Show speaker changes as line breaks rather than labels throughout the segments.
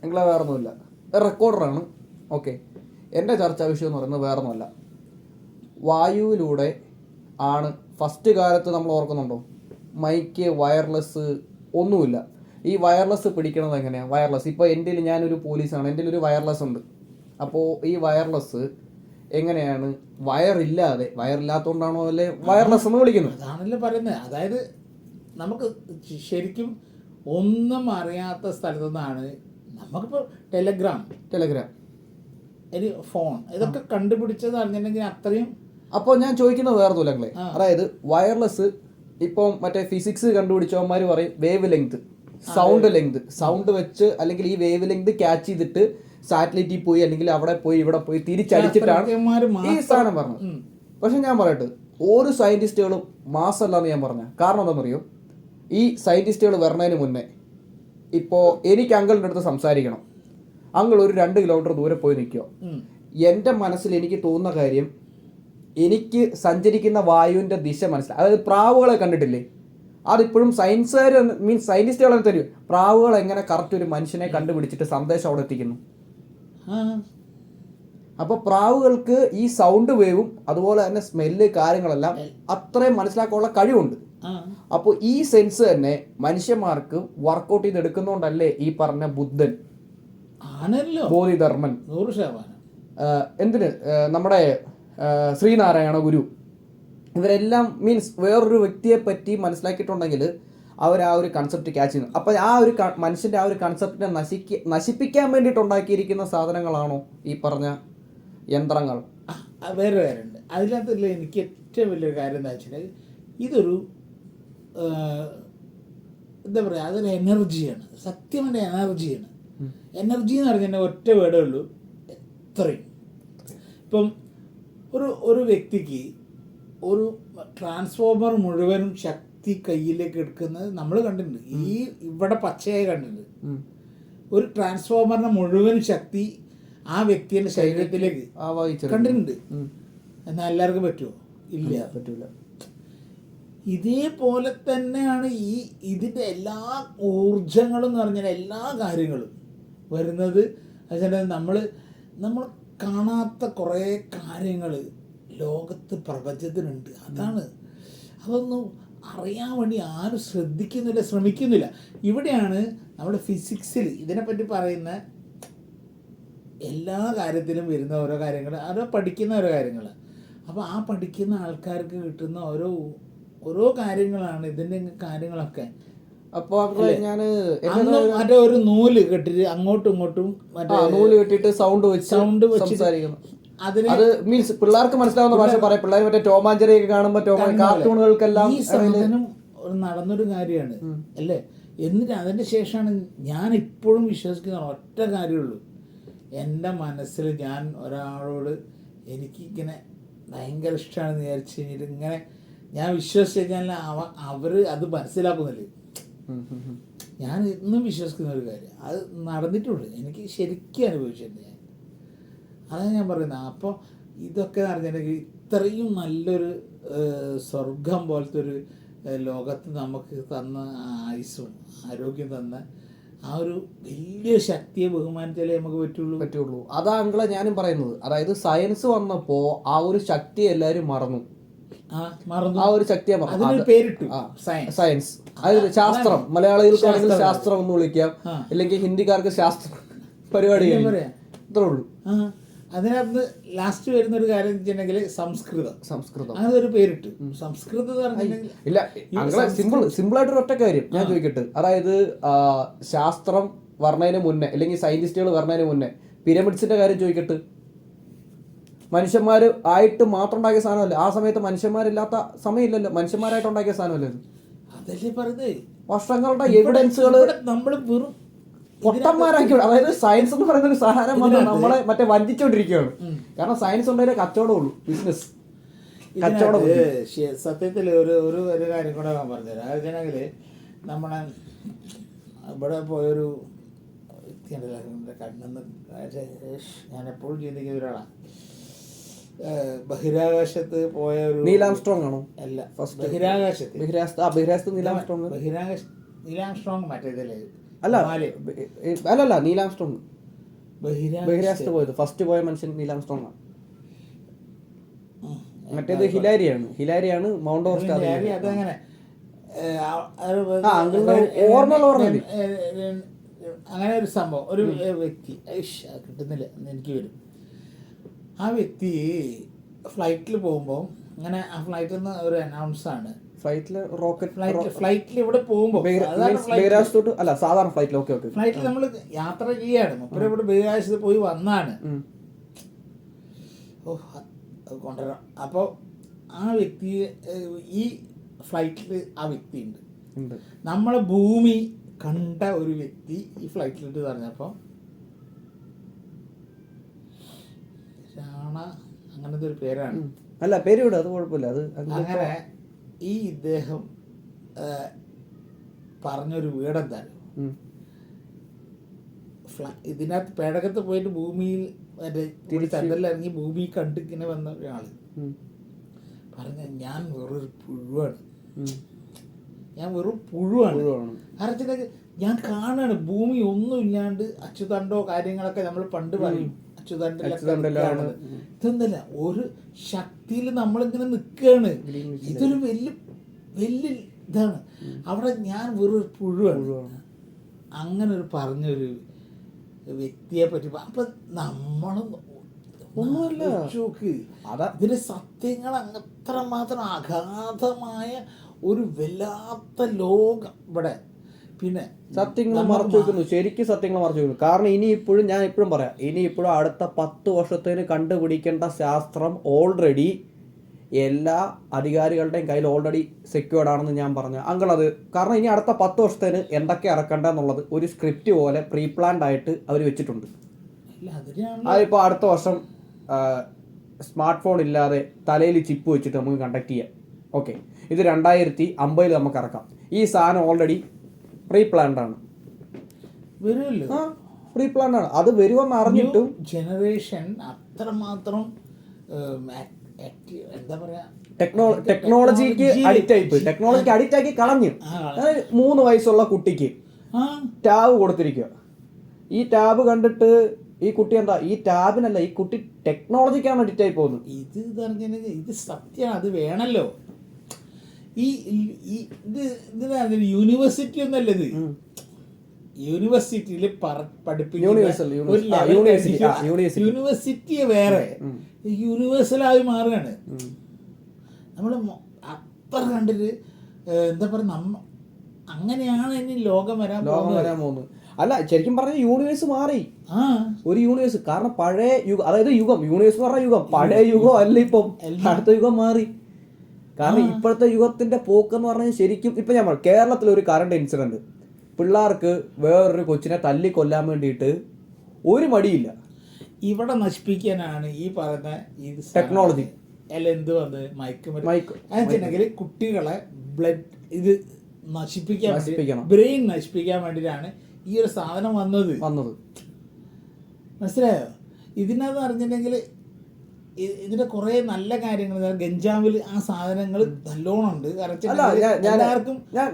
നിങ്ങളെ വേറൊന്നുമില്ല, റെക്കോർഡറാണ്. ഓക്കെ, എൻ്റെ ചർച്ചാ വിഷയം എന്ന് പറയുന്നത് വേറൊന്നുമല്ല. വായുവിലൂടെ ആണ് ഫസ്റ്റ് കാലത്ത് നമ്മൾ ഓർക്കുന്നുണ്ടോ, മൈക്ക് വയർലെസ് ഒന്നുമില്ല. ഈ വയർലെസ് പിടിക്കണത് എങ്ങനെയാണ്? വയർലെസ് ഇപ്പോൾ എൻ്റെ ഞാനൊരു പോലീസാണ്, എൻ്റെ ഒരു വയർലെസ് ഉണ്ട്. അപ്പോൾ ഈ വയർലെസ് എങ്ങനെയാണ് വയറില്ലാതെ, വയറില്ലാത്തതുകൊണ്ടാണോ അല്ലെ വയർലെസ് എന്ന് വിളിക്കുന്നത്?
അതാണല്ലോ പറയുന്നത്. അതായത് നമുക്ക് ശരിക്കും ഒന്നും അറിയാത്ത സ്ഥലത്തു നിന്നാണ് നമുക്കിപ്പോൾ ടെലഗ്രാം ഒരു ഫോൺ ഇതൊക്കെ കണ്ടുപിടിച്ചത് അറിഞ്ഞിട്ടുണ്ടെങ്കിൽ അത്രയും.
അപ്പോൾ ഞാൻ ചോദിക്കുന്നത് വേറൊന്നുമില്ലേ, അതായത് വയർലെസ് ഇപ്പം മറ്റേ ഫിസിക്സ് കണ്ടുപിടിച്ചവന്മാർ പറയും വേവ് ലെങ്ത്, സൗണ്ട് വെച്ച് അല്ലെങ്കിൽ ഈ വേവ് ലെങ്ത് ക്യാച്ച് ചെയ്തിട്ട് സാറ്റലൈറ്റിൽ പോയി അല്ലെങ്കിൽ അവിടെ പോയി ഇവിടെ പോയി തിരിച്ചടിച്ചിട്ടാണ് ഈ സാധനം പറഞ്ഞത്. പക്ഷെ ഞാൻ പറയട്ടെ, ഒരു സയന്റിസ്റ്റുകളും മാസമല്ലാന്ന് ഞാൻ പറഞ്ഞ കാരണം എന്താണെന്നറിയോ? ഈ സയന്റിസ്റ്റുകൾ വരണതിന് മുന്നേ ഇപ്പോൾ എനിക്ക് അങ്കിളിൻ്റെ അടുത്ത് സംസാരിക്കണം, അങ്കിൾ ഒരു 2 കിലോമീറ്റർ ദൂരെ പോയി നിൽക്കുക, എൻ്റെ മനസ്സിൽ എനിക്ക് തോന്നുന്ന കാര്യം, എനിക്ക് സഞ്ചരിക്കുന്ന വായുവിൻ്റെ ദിശ മനസ്സിലായി. അതായത് പ്രാവുകളെ കണ്ടിട്ടില്ലേ, അതിപ്പോഴും സയൻസുകാർ മീൻസ് സയന്റിസ്റ്റുകളെ തരും, പ്രാവുകൾ എങ്ങനെ കറക്റ്റ് ഒരു മനുഷ്യനെ കണ്ടുപിടിച്ചിട്ട് സന്ദേശം അവിടെ എത്തിക്കുന്നു. അപ്പോൾ പ്രാവുകൾക്ക് ഈ സൗണ്ട് വേവും അതുപോലെ തന്നെ സ്മെല്ല് കാര്യങ്ങളെല്ലാം അത്രയും മനസ്സിലാക്കാനുള്ള കഴിവുണ്ട്. അപ്പോൾ ഈ സെൻസ് തന്നെ മനുഷ്യന്മാർക്ക് വർക്കൗട്ട് ചെയ്തെടുക്കുന്നോണ്ടല്ലേ ഈ പറഞ്ഞ ബുദ്ധൻ, ബോധിധർമ്മൻ, എന്തിന് നമ്മുടെ ശ്രീനാരായണ ഗുരു, ഇവരെല്ലാം മീൻസ് വേറൊരു വ്യക്തിയെ പറ്റി മനസ്സിലാക്കിയിട്ടുണ്ടെങ്കിൽ അവർ ആ ഒരു കൺസെപ്റ്റ് ക്യാച്ച് ചെയ്യുന്നു. അപ്പോൾ ആ ഒരു മനുഷ്യൻ്റെ ആ ഒരു കൺസെപ്റ്റിനെ നശിപ്പിക്കാൻ വേണ്ടിയിട്ട് ഉണ്ടാക്കിയിരിക്കുന്ന സാധനങ്ങളാണോ ഈ പറഞ്ഞ യന്ത്രങ്ങൾ?
വേറെ ഉണ്ട് അതിനകത്തുള്ള. എനിക്ക് ഏറ്റവും വലിയൊരു കാര്യം എന്താ വെച്ചാൽ, ഇതൊരു എന്താ പറയുക, അതൊരു എനർജിയാണ്, സത്യമായ എനർജിയാണ്. എനർജി എന്ന് പറഞ്ഞാൽ ഒറ്റ വേർഡേ ഉള്ളൂ, എത്രയും. ഇപ്പം ഒരു വ്യക്തിക്ക് ഒരു ട്രാൻസ്ഫോമർ മുഴുവനും ശക്തി കയ്യിലേക്ക് എടുക്കുന്നത് നമ്മൾ കണ്ടിട്ടുണ്ട്. ഇവിടെ പച്ചയായി കണ്ടിട്ടുണ്ട്. ഒരു ട്രാൻസ്ഫോമറിന്റെ മുഴുവൻ ശക്തി ആ വ്യക്തിയുടെ ശരീരത്തിലേക്ക് കണ്ടിട്ടുണ്ട്. എന്നാൽ എല്ലാവർക്കും പറ്റുമോ? ഇല്ല, പറ്റൂല. ഇതേപോലെ തന്നെയാണ് ഇതിൻ്റെ എല്ലാ ഊർജങ്ങളും എന്ന് പറഞ്ഞാൽ എല്ലാ കാര്യങ്ങളും വരുന്നത്. അതുപോലെ നമ്മൾ കാണാത്ത കുറേ കാര്യങ്ങൾ ലോകത്ത് പ്രപഞ്ചത്തിനുണ്ട്. അതൊന്നും അറിയാൻ വേണ്ടി ആരും ശ്രമിക്കുന്നില്ല. ഇവിടെയാണ് നമ്മുടെ ഫിസിക്സിൽ ഇതിനെപ്പറ്റി പറയുന്ന എല്ലാ കാര്യത്തിലും വരുന്ന ഓരോ കാര്യങ്ങൾ, പഠിക്കുന്ന ഓരോ കാര്യങ്ങൾ. അപ്പോൾ ആ പഠിക്കുന്ന ആൾക്കാർക്ക് കിട്ടുന്ന ഓരോ കാര്യങ്ങളാണ് ഇതിൻ്റെ കാര്യങ്ങളൊക്കെ.
അപ്പോൾ
മറ്റേ ഒരു നൂല് കെട്ടിട്ട് അങ്ങോട്ടും ഇങ്ങോട്ടും
നൂല് കെട്ടിട്ട് സൗണ്ട് വെച്ച് അത് മീൻസ് പിള്ളേർക്ക് മനസ്സിലാവുന്ന ഭാഷ പറയാം. പിള്ളേർ മറ്റേ ടോമാഞ്ചറിയൊക്കെ കാണുമ്പോൾ കാർട്ടൂണുകൾക്കെല്ലാം
ഈ സാധനം നടന്നൊരു കാര്യമാണ് അല്ലേ. എന്നിട്ട് അതിൻ്റെ ശേഷമാണ് ഞാൻ ഇപ്പോഴും വിശ്വസിക്കുന്ന ഒറ്റ കാര്യമുള്ളൂ. എൻ്റെ മനസ്സിൽ ഞാൻ ഒരാളോട് എനിക്കിങ്ങനെ ഭയങ്കര ഇഷ്ടമാണെന്ന് വിചാരിച്ചു കഴിഞ്ഞിട്ട് ഇങ്ങനെ ഞാൻ വിശ്വസിച്ച് കഴിഞ്ഞാൽ അവർ അത് മനസ്സിലാക്കുന്നില്ല. ഞാൻ ഇന്നും വിശ്വസിക്കുന്ന ഒരു കാര്യം, അത് നടന്നിട്ടുണ്ട്, എനിക്ക് ശരിക്കും അനുഭവിച്ചിട്ടുണ്ട് ഞാൻ. അതാണ് ഞാൻ പറയുന്നത്. അപ്പോൾ ഇതൊക്കെ അറിഞ്ഞിട്ടുണ്ടെങ്കിൽ ഇത്രയും നല്ലൊരു സ്വർഗം പോലത്തെ ഒരു ലോകത്ത് നമുക്ക് തന്ന ആയുസ്സും ആരോഗ്യം തന്ന ആ ഒരു വലിയ ശക്തിയെ ബഹുമാനിച്ചാലേ നമുക്ക് പറ്റുള്ളൂ.
അതാ അങ്കിളെ ഞാനും പറയുന്നത്. അതായത് സയൻസ് വന്നപ്പോൾ ആ ഒരു ശക്തി എല്ലാവരും മറന്നു. ആ ഒരു ശക്തിയെ സയൻസ്, അതായത് ശാസ്ത്രം, മലയാളികൾക്കാണെങ്കിൽ ശാസ്ത്രം എന്ന് വിളിക്കാം, അല്ലെങ്കിൽ ഹിന്ദിക്കാർക്ക് ശാസ്ത്രം പരിപാടി, ഇത്രേ ഉള്ളൂ.
അതിനകത്ത് ലാസ്റ്റ് വരുന്ന ഒരു കാര്യം വെച്ചിട്ടുണ്ടെങ്കിൽ സംസ്കൃതം അതൊരു പേരിട്ടു. സംസ്കൃതം
ഇല്ല, സിമ്പിളായിട്ടൊരു ഒറ്റ കാര്യം ഞാൻ ചോദിക്കട്ടെ. അതായത് ശാസ്ത്രം പറഞ്ഞതിന് മുന്നേ അല്ലെങ്കിൽ സയന്റിസ്റ്റുകൾ പറഞ്ഞതിന് മുന്നേ പിരമിഡ്സിന്റെ കാര്യം ചോദിക്കട്ടെ. മനുഷ്യന്മാർ ആയിട്ട് മാത്രം ഉണ്ടാക്കിയ സാധനമല്ല. ആ സമയത്ത് മനുഷ്യന്മാരില്ലാത്ത സമയമില്ലല്ലോ, മനുഷ്യന്മാരായിട്ട് ഉണ്ടാക്കിയ സാധനമല്ലേ.
അതല്ലേ പറയുന്നത്,
വർഷങ്ങളുടെ എവിഡൻസുകൾ
നമ്മൾ വെറും
പൊട്ടന്മാരാക്കി. അതായത് സയൻസ് എന്ന് പറയുന്ന ഒരു സാധനം വന്ന് നമ്മളെ മറ്റേ വഞ്ചിച്ചോണ്ടിരിക്കുകയാണ്. കാരണം സയൻസ് ഉണ്ടെങ്കിലേ കച്ചവടമുള്ളൂ, ബിസിനസ് കച്ചവടം.
സത്യത്തിൽ ഒരു കാര്യം കൂടെ ഞാൻ പറഞ്ഞുതരാം. അതെങ്കിൽ നമ്മളെ ഇവിടെ പോയൊരു കണ്ണെന്ന് ഞാൻ എപ്പോഴും ചിന്തിക്കുന്ന ഒരാളാണ്. ബഹിരാകാശത്ത് പോയ ഒരു
നീൽ ആംസ്ട്രോങ് ആണോ?
അല്ല, ബഹിരാകാശത്ത്
നീൽ ആംസ്ട്രോങ്
മറ്റേതല്ലേ
അല്ല അല്ലല്ല നീൽ ആംസ്ട്രോങ് ബഹിരാകാശത്ത് പോയത് ഫസ്റ്റ് പോയ മനുഷ്യൻ നീൽ ആംസ്ട്രോങ് ആണ്. മറ്റേത് ഹിലാരിയാണ് മൗണ്ട് ഓഫ് സ്റ്റാർ.
അതങ്ങനെ അങ്ങനെ ഒരു സംഭവം, ഒരു വ്യക്തി കിട്ടുന്നില്ല എനിക്ക് വരും. ആ വ്യക്തി ഫ്ലൈറ്റിൽ പോകുമ്പോൾ അങ്ങനെ ആ ഫ്ലൈറ്റിൽ നിന്ന് ഒരു അനൗൺസ് ആണ്, ഫ്ലൈറ്റിൽ ഇവിടെ പോകുമ്പോൾ
സാധാരണ ഫ്ലൈറ്റിൽ
നമ്മൾ യാത്ര ചെയ്യാണ്. മുപ്പര് ഇവിടെ ബഹിരാകാശത്ത് പോയി വന്നാണ്. കൊണ്ടുവരാം. അപ്പോൾ ആ വ്യക്തി ഈ ഫ്ലൈറ്റിൽ ആ വ്യക്തി ഉണ്ട്. നമ്മളെ ഭൂമി കണ്ട ഒരു വ്യക്തി ഈ ഫ്ലൈറ്റിലിട്ട് പറഞ്ഞപ്പോൾ അങ്ങനത്തെ ഒരു പേരാണ്.
അല്ല പേര് വിടും, അത് കുഴപ്പമില്ല. അത്
അങ്ങനെ ഈ ഇദ്ദേഹം പറഞ്ഞൊരു വീടെന്തായാലും ഇതിനകത്ത് പേടകത്ത് പോയിട്ട് ഭൂമിയിൽ മറ്റേ ചന്ദ്രനിൽ ഇറങ്ങി ഭൂമി കണ്ട് ഇങ്ങനെ വന്ന ഒരാള് പറഞ്ഞ ഞാൻ വെറൊരു പുഴുവാണ്, ഞാൻ വെറും പുഴുവാണ്. കാരണം ഞാൻ കാണാണ് ഭൂമി ഒന്നും ഇല്ലാണ്ട് അച്ചുതണ്ടോ കാര്യങ്ങളൊക്കെ നമ്മൾ പണ്ട് പറയും, ഇതൊന്നല്ല, ഒരു ശക്തിയിൽ നമ്മളിങ്ങനെ നിൽക്കുകയാണ്. ഇതൊരു വലിയ വലിയ ഇതാണ്. അവിടെ ഞാൻ വെറൊരു പുഴുവാണ്. അങ്ങനെ ഒരു പറഞ്ഞൊരു വ്യക്തിയെ പറ്റി അപ്പൊ നമ്മളും ഇതിന്റെ സത്യങ്ങൾ അത്രമാത്രം അഗാധമായ ഒരു വല്ലാത്ത ലോകം ഇവിടെ. പിന്നെ
സത്യങ്ങൾ മറച്ചു വെക്കുന്നു, ശരിക്കും സത്യങ്ങൾ മറച്ചു വെക്കുന്നു. കാരണം ഞാൻ ഇപ്പോഴും പറയാം, ഇനിയിപ്പോഴും അടുത്ത 10 വർഷത്തിന് കണ്ടുപിടിക്കേണ്ട ശാസ്ത്രം ഓൾറെഡി എല്ലാ അധികാരികളുടെയും കയ്യിൽ ഓൾറെഡി സെക്യൂർഡ് ആണെന്ന് ഞാൻ പറഞ്ഞു അങ്കിൾ. അത് കാരണം ഇനി അടുത്ത 10 വർഷത്തിന് എന്തൊക്കെ ഇറക്കണ്ടെന്നുള്ളത് ഒരു സ്ക്രിപ്റ്റ് പോലെ പ്രീ പ്ലാൻഡ് ആയിട്ട് അവർ വെച്ചിട്ടുണ്ട്. അതിപ്പോൾ അടുത്ത വർഷം സ്മാർട്ട് ഫോൺ ഇല്ലാതെ തലയിൽ ചിപ്പ് വെച്ചിട്ട് നമുക്ക് കണ്ടക്ട് ചെയ്യാം. ഓക്കെ, ഇത് 2050 നമുക്ക് ഇറക്കാം. ഈ സാധനം ഓൾറെഡി പ്രീ പ്ലാൻഡ് ആണ്, പ്രീ പ്ലാൻഡ് ആണ്. അത് വരുമെന്ന് അറിഞ്ഞിട്ടും
ജനറേഷൻ അത്രമാത്രം എന്താ പറയാ
ടെക്നോളജിക്ക് അഡിക്റ്റ് ആക്കി കളഞ്ഞു. 3 വയസ്സുള്ള കുട്ടിക്ക് ടാബ് കൊടുത്തിരിക്കുക. ഈ ടാബ് കണ്ടിട്ട് ഈ കുട്ടി എന്താ, ഈ ടാബിനല്ല, ഈ കുട്ടി ടെക്നോളജിക്കാണ് അഡിക്റ്റ് ആയി പോകുന്നത്.
ഇത് സത്യമാണ്, അത് വേണല്ലോ. ഇത് യൂണിവേഴ്സിറ്റി ഒന്നല്ല, ഇത് യൂണിവേഴ്സിറ്റിയിൽ പഠിപ്പിക്കുന്ന യൂണിവേഴ്സിറ്റിയെ വേറെ യൂണിവേഴ്സലായി മാറുകയാണ്. നമ്മൾ അത്ര കണ്ടിട്ട് എന്താ പറയുക, അങ്ങനെയാണ് ഇനി ലോകം വരാൻ പോകുന്നത്.
അല്ല ശരിക്കും പറഞ്ഞ യൂണിവേഴ്സ് മാറി, ഒരു യൂണിവേഴ്സ്. കാരണം പഴയ യുഗം, അതായത് യൂണിവേഴ്സ് പറഞ്ഞ യുഗം പഴയ യുഗം അല്ല, ഇപ്പം അടുത്ത യുഗം മാറി. കാരണം ഇപ്പോഴത്തെ യുഗത്തിന്റെ പോക്കെന്ന് പറഞ്ഞാൽ ശരിക്കും ഇപ്പൊ ഞാൻ പറഞ്ഞു, കേരളത്തിൽ ഒരു കറണ്ട് ഇൻസിഡന്റ്, പിള്ളേർക്ക് വേറൊരു കൊച്ചിനെ തല്ലി കൊല്ലാൻ വേണ്ടിയിട്ട് ഒരു മടിയില്ല.
ഇവിടെ നശിപ്പിക്കാനാണ് ഈ പറയുന്ന
ടെക്നോളജി
എന്ത് വന്ന് മയക്കുമരുന്ന് കുട്ടികളെ ബ്ലഡ് ഇത് നശിപ്പിക്കാൻ, ബ്രെയിൻ നശിപ്പിക്കാൻ വേണ്ടിയിട്ടാണ് ഈ ഒരു സാധനം വന്നത്. മനസ്സിലായോ? ഇതിനകത്ത് അറിഞ്ഞിട്ടുണ്ടെങ്കിൽ ഇതിന്റെ കുറെ നല്ല കാര്യങ്ങൾ, ഗഞ്ചാവിൽ ആ സാധനങ്ങൾ നല്ലോണം ഉണ്ട്.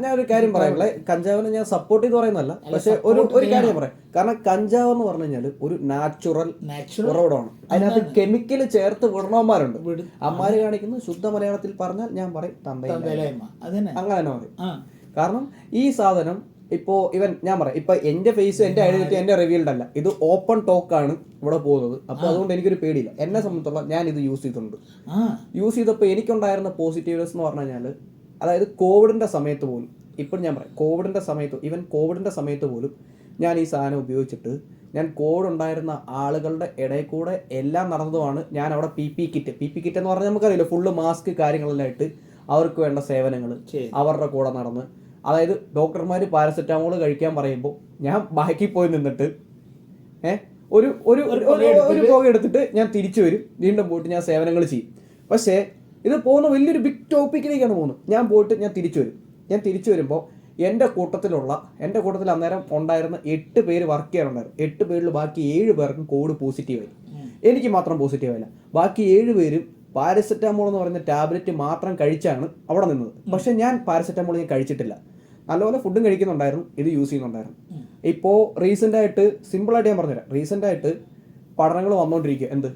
ഞാൻ ഒരു കാര്യം പറയാം, കഞ്ചാവിനെ ഞാൻ സപ്പോർട്ട് ചെയ്ത് പറയുന്നല്ല, പക്ഷെ ഒരു കാര്യം പറയാം. കാരണം കഞ്ചാവ് എന്ന് പറഞ്ഞു കഴിഞ്ഞാൽ ഒരു നാച്ചുറൽ ഉറവിടമാണ്. അതിനകത്ത് കെമിക്കൽ ചേർത്ത് വിടണവന്മാരുണ്ട്. അമ്മാര് കാണിക്കുന്നത് ശുദ്ധ മലയാളത്തിൽ പറഞ്ഞാൽ ഞാൻ പറയും തന്തയില്ലായ്മ, അങ്ങനെ തന്നെ പറയും. കാരണം ഈ സാധനം ഇപ്പോൾ ഞാൻ പറയാം, ഇപ്പൊ എന്റെ ഫേസ്, എന്റെ ഐഡന്റിറ്റി എന്റെ റിവീൽഡ് അല്ല, ഇത് ഓപ്പൺ ടോക്ക് ആണ് ഇവിടെ പോകുന്നത്. അപ്പൊ അതുകൊണ്ട് എനിക്കൊരു പേടിയില്ല. എന്നെ സംബന്ധിച്ചോളം ഞാൻ ഇത് യൂസ് ചെയ്തിട്ടുണ്ട്. യൂസ് ചെയ്തപ്പോൾ എനിക്കുണ്ടായിരുന്ന പോസിറ്റീവ്നെസ് എന്ന് പറഞ്ഞു കഴിഞ്ഞാൽ, അതായത് കോവിഡിന്റെ സമയത്ത് പോലും, ഇപ്പോൾ ഞാൻ പറയാം കോവിഡിന്റെ സമയത്ത് പോലും ഞാൻ ഈ സാധനം ഉപയോഗിച്ചിട്ട് ഞാൻ കോവിഡ് ഉണ്ടായിരുന്ന ആളുകളുടെ ഇടയിൽ കൂടെ എല്ലാം നടന്നതുമാണ്. ഞാൻ അവിടെ പി പി കിറ്റ് എന്ന് പറഞ്ഞാൽ നമുക്കറിയില്ല, ഫുള്ള് മാസ്ക് കാര്യങ്ങളെല്ലാം ഇട്ട് അവർക്ക് വേണ്ട സേവനങ്ങൾ അവരുടെ കൂടെ നടന്ന്, അതായത് ഡോക്ടർമാർ പാരസെറ്റാമോൾ കഴിക്കാൻ പറയുമ്പോൾ ഞാൻ ബാക്കിൽ പോയി നിന്നിട്ട് ഒരു പുക എടുത്തിട്ട് ഞാൻ തിരിച്ചു വരും, വീണ്ടും പോയിട്ട് ഞാൻ സേവനങ്ങൾ ചെയ്യും. പക്ഷേ ഇത് പോകുന്ന വലിയൊരു ബിഗ് ടോപ്പിക്കിലേക്കാണ് പോകുന്നത്. ഞാൻ പോയിട്ട് ഞാൻ തിരിച്ചു വരുമ്പോൾ എൻ്റെ കൂട്ടത്തിൽ അന്നേരം ഉണ്ടായിരുന്ന 8 പേര് വർക്ക് ചെയ്യാനുണ്ടായിരുന്നു. 8 പേരിൽ ബാക്കി 7 പേർക്കും കോവിഡ് പോസിറ്റീവായി. എനിക്ക് മാത്രം പോസിറ്റീവായില്ല. ബാക്കി 7 പേരും പാരസെറ്റാമോൾ എന്ന് പറയുന്ന ടാബ്ലറ്റ് മാത്രം കഴിച്ചാണ് അവിടെ നിന്നത്. പക്ഷെ ഞാൻ പാരസെറ്റാമോൾ ഞാൻ കഴിച്ചിട്ടില്ല. നല്ലപോലെ ഫുഡും കഴിക്കുന്നുണ്ടായിരുന്നു, ഇത് യൂസ് ചെയ്യുന്നുണ്ടായിരുന്നു. ഇപ്പോൾ റീസെൻ്റായിട്ട് സിമ്പിളായിട്ട് ഞാൻ പറഞ്ഞുതരാം, റീസെൻ്റായിട്ട് പഠനങ്ങൾ വന്നുകൊണ്ടിരിക്കുക. എന്ത്?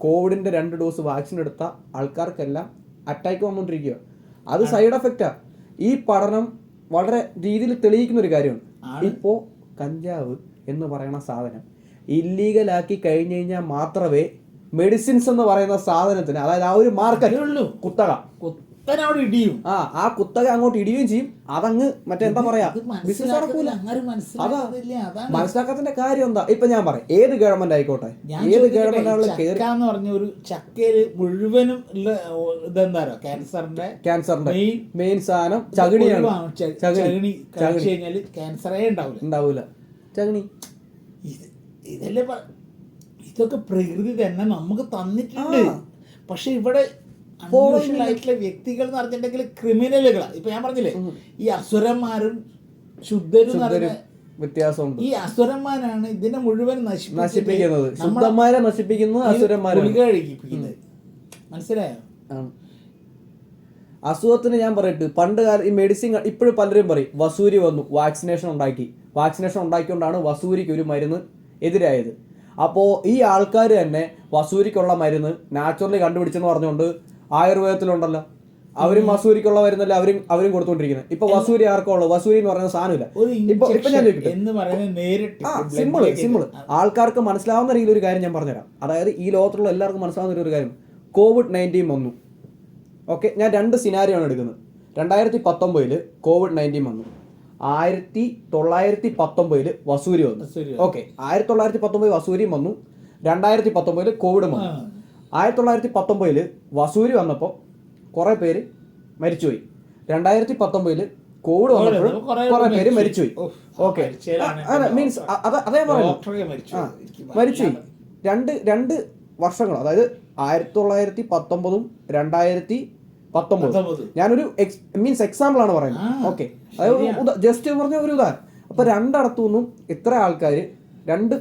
കോവിഡിൻ്റെ 2 ഡോസ് വാക്സിൻ എടുത്ത ആൾക്കാർക്കെല്ലാം അറ്റാക്ക് വന്നുകൊണ്ടിരിക്കുക. അത് സൈഡ് എഫക്റ്റാണ്. ഈ പഠനം വളരെ രീതിയിൽ തെളിയിക്കുന്ന ഒരു കാര്യമാണ്. ഇപ്പോൾ കഞ്ചാവ് എന്ന് പറയുന്ന സാധനം ഇല്ലീഗലാക്കി കഴിഞ്ഞു കഴിഞ്ഞാൽ മാത്രമേ മെഡിസിൻസ് എന്ന് പറയുന്ന സാധനത്തിന്, അതായത് ആ ഒരു മാർക്കറ്റ് കുത്തക
അവിടെ ഇടിയും,
ആ കുത്തക അങ്ങോട്ട് ഇടിയുകയും ചെയ്യും. അതങ്ങ് മറ്റേ എന്താ പറയാ, ബിസിനസ് നടക്കൂല. അതാ മനസ്സിലാക്കാത്തതിന്റെ കാര്യം എന്താ? ഇപ്പൊ ഞാൻ പറയാം, ഏത് ഗവൺമെന്റ് ആയിക്കോട്ടെ, ഏത് ഗവൺമെന്റ്
പറഞ്ഞ ഒരു ചക്കയില് മുഴുവനും ഇതെന്താ ക്യാൻസറിന്റെ
മെയിൻ സാധനം ചകിണിയാണ്.
ചകിണി കഴിച്ചു കഴിഞ്ഞാല് ക്യാൻസറേ ഉണ്ടാവില്ല.
ചകിണി
ഇതല്ലേ ഇതൊക്കെ പ്രകൃതി തന്നെ നമുക്ക് തന്നിട്ടുണ്ട്. പക്ഷെ ഇവിടെ ആയിട്ടുള്ള വ്യക്തികൾ എന്ന് പറഞ്ഞിട്ടുണ്ടെങ്കിൽ ക്രിമിനലുകളാണ്. ഇപ്പൊ ഞാൻ പറഞ്ഞില്ലേ, ഈ അസുരന്മാരും ശുദ്ധരും
വ്യത്യാസമുണ്ട്.
ഈ അസുരന്മാരാണ് ഇതിനെ മുഴുവൻ
നശിപ്പിക്കുന്നത്. ശുദ്ധന്മാരെ നശിപ്പിക്കുന്നത്
അസുരന്മാരാണ്. മനസ്സിലായോ?
അസുഖത്തിന് ഞാൻ പറയട്ടെ, പണ്ട് കാലം ഈ മെഡിസിൻ ഇപ്പോഴും പലരും പറയും വസൂരി വന്നു, വാക്സിനേഷൻ ഉണ്ടാക്കിക്കൊണ്ടാണ് വസൂരിക്ക് ഒരു മരുന്ന് എതിരായത്. അപ്പോൾ ഈ ആൾക്കാർ തന്നെ വസൂരിക്കുള്ള മരുന്ന് നാച്ചുറലി കണ്ടുപിടിച്ചെന്ന് പറഞ്ഞുകൊണ്ട് ആയുർവേദത്തിലുണ്ടല്ലോ, അവരും വസൂരിക്കുള്ള മരുന്നല്ലേ അവരും കൊടുത്തോണ്ടിരിക്കുന്നത്. ഇപ്പൊ വസൂരി ആർക്കും ഉള്ളു? വസൂരി എന്ന് പറയുന്ന സാധനമില്ല. ഇപ്പൊ ഞാൻ സിമ്പിൾ ആൾക്കാർക്ക് മനസ്സിലാവുന്ന രീതിയിൽ ഒരു കാര്യം ഞാൻ പറഞ്ഞുതരാം. അതായത് ഈ ലോകത്തുള്ള എല്ലാവർക്കും മനസ്സിലാവുന്ന ഒരു കാര്യം, COVID-19 വന്നു. ഓക്കെ, ഞാൻ 2 സിനാരിയോ ആണ് എടുക്കുന്നത്. 2019 COVID-19 വന്നു, 1919 വസൂരി വന്നു. ഓക്കെ, 1919 വസൂരിയും വന്നു, 2019 കോവിഡും വന്നു. 1919 വസൂരി വന്നപ്പോൾ കുറെ പേര് മരിച്ചുപോയി. 2019 കോവിഡ് വന്നപ്പോൾ കുറെ പേര് മരിച്ചുപോയി. ഓക്കെ, മീൻസ് അതേ മരിച്ചുപോയി. രണ്ട് വർഷങ്ങൾ, അതായത് 1919 2019. ഞാനൊരു മീൻസ് എക്സാമ്പിൾ ആണ് പറയുന്നത്. ഓക്കെ, അതായത് ജസ്റ്റ് പറഞ്ഞ ഒരു ഉദാഹരണം. അപ്പൊ രണ്ടിടത്തു നിന്നും ഇത്ര ആൾക്കാർ 2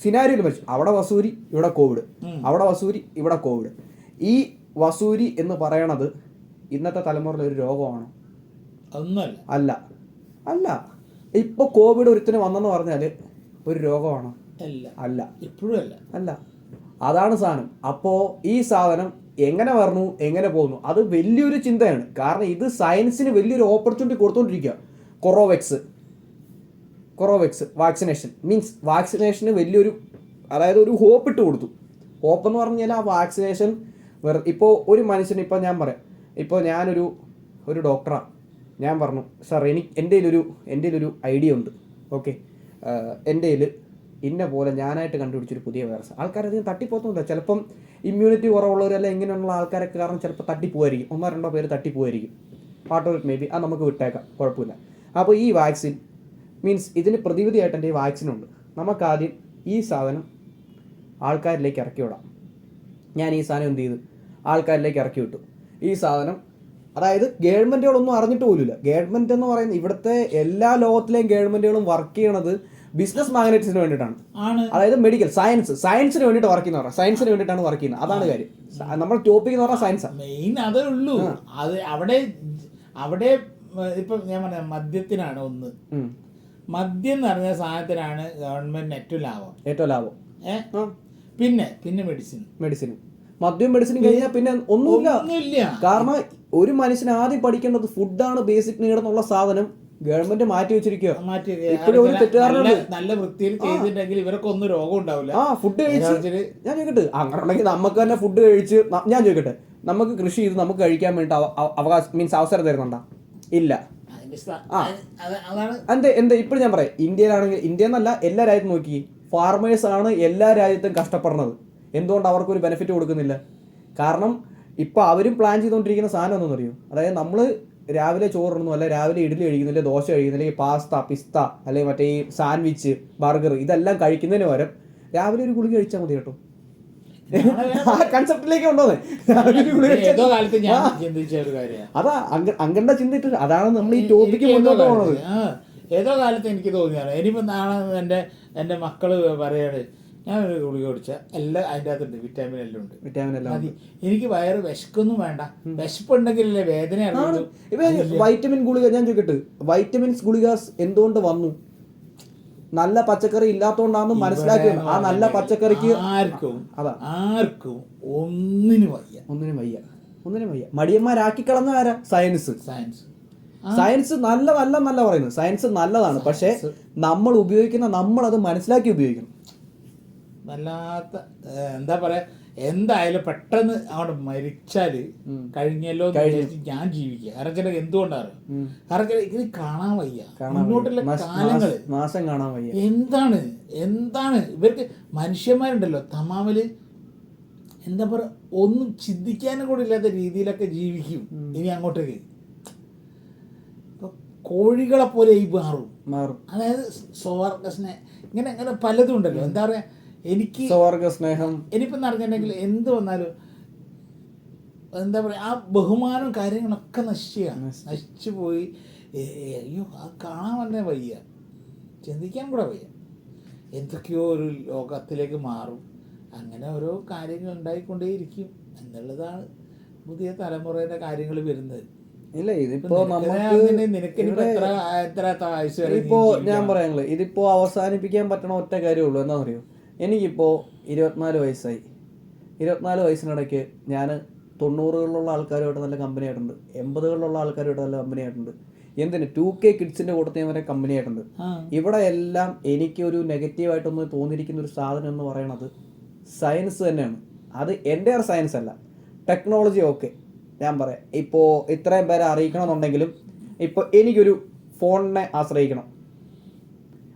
സിനാരിയോയിൽ മരിച്ചു. അവിടെ വസൂരി, ഇവിടെ കോവിഡ്. അവിടെ വസൂരി, ഇവിടെ കോവിഡ്. ഈ വസൂരി എന്ന് പറയണത് ഇന്നത്തെ തലമുറയിലെ ഒരു രോഗമാണോ? അല്ല. ഇപ്പൊ കോവിഡ് ഒരുത്തിന് വന്നെന്ന് പറഞ്ഞാല് ഒരു രോഗമാണോ? അല്ല, ഇപ്പോഴും അല്ല. അതാണ് സാധനം. അപ്പോ ഈ സാധനം എങ്ങനെ വരണു, എങ്ങനെ പോകുന്നു, അത് വലിയൊരു ചിന്തയാണ്. കാരണം ഇത് സയൻസിന് വലിയൊരു ഓപ്പർച്യൂണിറ്റി കൊടുത്തോണ്ടിരിക്കുക. കൊറോവെക്സ് വാക്സിനേഷൻ മീൻസ് വാക്സിനേഷന് വലിയൊരു, അതായത് ഒരു ഹോപ്പ് ഇട്ട് കൊടുത്തു. ഹോപ്പ് എന്ന് പറഞ്ഞാൽ ആ വാക്സിനേഷൻ ഇപ്പോൾ ഒരു മനുഷ്യന്, ഇപ്പോൾ ഞാൻ പറയാം, ഇപ്പോൾ ഞാനൊരു ഡോക്ടറാണ്. ഞാൻ പറഞ്ഞു, സാർ എൻ്റെ ഒരു ഐഡിയ ഉണ്ട്. ഓക്കെ, എൻ്റെ ഇന്ന പോലെ ഞാനായിട്ട് കണ്ടുപിടിച്ചൊരു പുതിയ വൈറസ്. ആൾക്കാരധികം തട്ടിപ്പോത്തുന്നില്ല. ചിലപ്പം ഇമ്മ്യൂണിറ്റി കുറവുള്ളവരല്ല ഇങ്ങനെയുള്ള ആൾക്കാരൊക്കെ കാരണം ചിലപ്പോൾ തട്ടിപ്പോയിരിക്കും, 1-2 പേര് തട്ടിപ്പോയിരിക്കും. Part of it maybe, അത് നമുക്ക് വിട്ടേക്കാം, കുഴപ്പമില്ല. അപ്പോൾ ഈ വാക്സിൻ മീൻസ് ഇതിന് പ്രതിവിധിയായിട്ട് എൻ്റെ ഈ വാക്സിനുണ്ട്. നമുക്കാദ്യം ഈ സാധനം ആൾക്കാരിലേക്ക് ഇറക്കി വിടാം. ഞാൻ ഈ സാധനം എന്ത് ചെയ്തു, ആൾക്കാരിലേക്ക് ഇറക്കി വിട്ടു. ഈ സാധനം, അതായത് ഗവൺമെൻറ്റുകളൊന്നും അറിഞ്ഞിട്ട് പോലുമില്ല. ഗവൺമെൻറ് എന്ന് പറയുന്നത് ഇവിടുത്തെ എല്ലാ ലോകത്തിലെയും ഗവൺമെൻറ്റുകളും വർക്ക് ചെയ്യണത് ബിസിനസ് മാഗ്നറ്റിന് വേണ്ടിയിട്ടാണ്. അതായത് മെഡിക്കൽ സയൻസിന് വേണ്ടിയിട്ട് വർക്ക് ചെയ്യുന്ന പറയാം, സയൻസിന് വേണ്ടിയിട്ടാണ് വർക്ക് ചെയ്യുന്നത്. അതാണ് കാര്യം. നമ്മൾ ടോപ്പിക് എന്ന് പറഞ്ഞാൽ സയൻസാണ്
മെയിൻ. അതേ ഉള്ളൂ. അത് അവിടെ ഇപ്പം ഞാൻ പറയാം, മദ്യത്തിനാണ് ഒന്ന്. മദ്യം എന്ന് പറഞ്ഞ സാധനത്തിനാണ് ഗവൺമെന്റിന് ഏറ്റവും ലാഭം. പിന്നെ
മെഡിസിനും മെഡിസിനും കഴിഞ്ഞാൽ പിന്നെ ഒന്നുമില്ല. കാരണം ഒരു മനുഷ്യന് ആദ്യം പഠിക്കേണ്ടത് ഫുഡാണ്, ബേസിക് നീഡ് എന്നുള്ള സാധനം ഗവൺമെന്റ് മാറ്റി വെച്ചിരിക്കുക.
നല്ല വൃത്തിയിൽ ചെയ്തിട്ടുണ്ടെങ്കിൽ ഇവരൊക്കെ ഒന്നും രോഗം ഉണ്ടാവില്ല.
ഫുഡ് കഴിച്ച് ഞാൻ ചോദിക്കട്ടെ, അങ്ങനെ ഉണ്ടെങ്കിൽ നമുക്ക് തന്നെ ഫുഡ് കഴിച്ച്, ഞാൻ ചോദിക്കട്ടെ, നമുക്ക് കൃഷി ചെയ്ത് നമുക്ക് കഴിക്കാൻ വേണ്ടി അവകാശം മീൻസ് അവസരം തരുന്നുണ്ടോ? ഇല്ല. എന്താ ഇപ്പോഴും ഞാൻ പറയാം, ഇന്ത്യയിലാണെങ്കിൽ, ഇന്ത്യ എന്നല്ല എല്ലാ രാജ്യത്തും നോക്കി, ഫാർമേഴ്സ് ആണ് എല്ലാ രാജ്യത്തും കഷ്ടപ്പെടുന്നത്. എന്തുകൊണ്ട് അവർക്കൊരു ബെനിഫിറ്റ് കൊടുക്കുന്നില്ല? കാരണം ഇപ്പൊ അവരും പ്ലാൻ ചെയ്തുകൊണ്ടിരിക്കുന്ന സാധനം ഒന്നും അറിയോ, അതായത് നമ്മൾ രാവിലെ ചോറിടുന്നു, അല്ലെ രാവിലെ ഇഡ്ഡലി കഴിക്കുന്നില്ല, ദോശ കഴിക്കുന്നില്ല, ഈ പാസ്ത, പിസ്ത, അല്ലെങ്കിൽ മറ്റേ ഈ സാൻഡ്വിച്ച്, ബർഗർ, ഇതെല്ലാം കഴിക്കുന്നതിന് പകരം രാവിലെ ഒരു ഗുളിക കഴിച്ചാൽ മതി കേട്ടോ. കൺസെപ്റ്റിലേക്ക് കൊണ്ടുവന്നേ. അതാ അങ്ങനെ ചിന്തിട്ട് അതാണ് നമ്മൾ ഈ ടോപ്പിക്ക് മുന്നോട്ട് പോകുന്നത്.
ഏതോ കാലത്ത് എനിക്ക് തോന്നിയാണ്, ഇനിയിപ്പോൾ നാളെ എൻ്റെ മക്കള് പറയാണ്, ഞാനൊരു ഗുളിക കുടിച്ചാൽ എല്ലാം അതിൻ്റെ അകത്തുണ്ട്, വിറ്റാമിൻ എല്ലാം ഉണ്ട്.
വിറ്റാമിൻ എല്ലാം
മതി. എനിക്ക് വയറ് വിശക്കൊന്നും വേണ്ട. വിശപ്പുണ്ടെങ്കിലല്ലേ വേദന അറിയുള്ളൂ.
വൈറ്റമിൻ ഗുളിക ഞാൻ ചോദിക്കട്ടെ, വൈറ്റമിൻസ് ഗുളിക എന്തുകൊണ്ട് വന്നു? നല്ല പച്ചക്കറി ഇല്ലാത്തതുകൊണ്ടാണെന്ന് മനസ്സിലാക്കി. ആ നല്ല പച്ചക്കറിക്ക്
ആർക്കും ഒന്നിനും
വയ്യ. മടിയന്മാരാക്കി കളഞ്ഞ ആരാ? സയൻസ് നല്ലതല്ലെന്നല്ല പറയുന്നത്. സയൻസ് നല്ലതാണ്, പക്ഷെ നമ്മളത് മനസ്സിലാക്കി ഉപയോഗിക്കണം.
വല്ലാത്ത എന്താ പറയാ, എന്തായാലും പെട്ടെന്ന് അവിടെ മരിച്ചാല് കഴിഞ്ഞല്ലോ ഞാൻ ജീവിക്കുക. കാരണം ചില എന്തുകൊണ്ടാണ്, കാരണം ചില ഇത് കാണാൻ വയ്യ, മുന്നോട്ടുള്ള കാലങ്ങള്
നാശം കാണാൻ വയ്യ.
എന്താണ് ഇവർക്ക് മനുഷ്യന്മാരുണ്ടല്ലോ തമാമില് എന്താ പറയാ, ഒന്നും ചിന്തിക്കാനും കൂടെ ഇല്ലാത്ത രീതിയിലൊക്കെ ജീവിക്കും ഇനി അങ്ങോട്ടേക്ക്. ഇപ്പൊ കോഴികളെ പോലെ ഈ മാറും. അതായത് സ്വർഗസ്നേഹം ഇങ്ങനെ അങ്ങനെ പലതും ഉണ്ടല്ലോ. എന്താ പറയാ, എനിക്ക്
സ്വർഗസ്നേഹം
എനിക്കിപ്പം പറഞ്ഞിട്ടുണ്ടെങ്കിൽ എന്ത് വന്നാലും എന്താ പറയുക, ആ ബഹുമാനവും കാര്യങ്ങളൊക്കെ നശിച്ചു പോയി. അയ്യോ, അത് കാണാൻ തന്നെ വയ്യ, ചിന്തിക്കാൻ കൂടെ വയ്യ. എന്തൊക്കെയോ ഒരു ലോകത്തിലേക്ക് മാറും. അങ്ങനെ ഓരോ കാര്യങ്ങൾ ഉണ്ടായിക്കൊണ്ടേയിരിക്കും എന്നുള്ളതാണ് പുതിയ തലമുറയുടെ കാര്യങ്ങൾ വരുന്നത്.
ഇല്ല, ഇതിപ്പോ ഇപ്പോ ഞാൻ പറയാനുള്ളൂ, ഇതിപ്പോ അവസാനിപ്പിക്കാൻ പറ്റണ ഒറ്റ കാര്യമുള്ളൂ. എന്താ പറയുക, എനിക്കിപ്പോൾ 24 വയസ്സായി. 24 വയസ്സിനിടയ്ക്ക് ഞാൻ 90കളിലുള്ള ആൾക്കാരുമായിട്ട് നല്ല കമ്പനി ആയിട്ടുണ്ട്, 80കളിലുള്ള ആൾക്കാരുമായിട്ട് നല്ല കമ്പനി ആയിട്ടുണ്ട്. എന്തിന് 2K കിഡ്സിന്റെ കൂട്ടത്തിൽ ഞാൻ വരെ കമ്പനി ആയിട്ടുണ്ട്. ഇവിടെ എല്ലാം എനിക്കൊരു നെഗറ്റീവായിട്ടൊന്ന് തോന്നിയിരിക്കുന്ന ഒരു സാധനം എന്ന് പറയണത് സയൻസ് തന്നെയാണ്. അത് എൻ്റെ ഒരു സയൻസ് അല്ല, ടെക്നോളജി. ഓക്കെ, ഞാൻ പറയാം, ഇപ്പോൾ ഇത്രയും പേരെ അറിയിക്കണമെന്നുണ്ടെങ്കിലും ഇപ്പോൾ എനിക്കൊരു ഫോണിനെ ആശ്രയിക്കണം.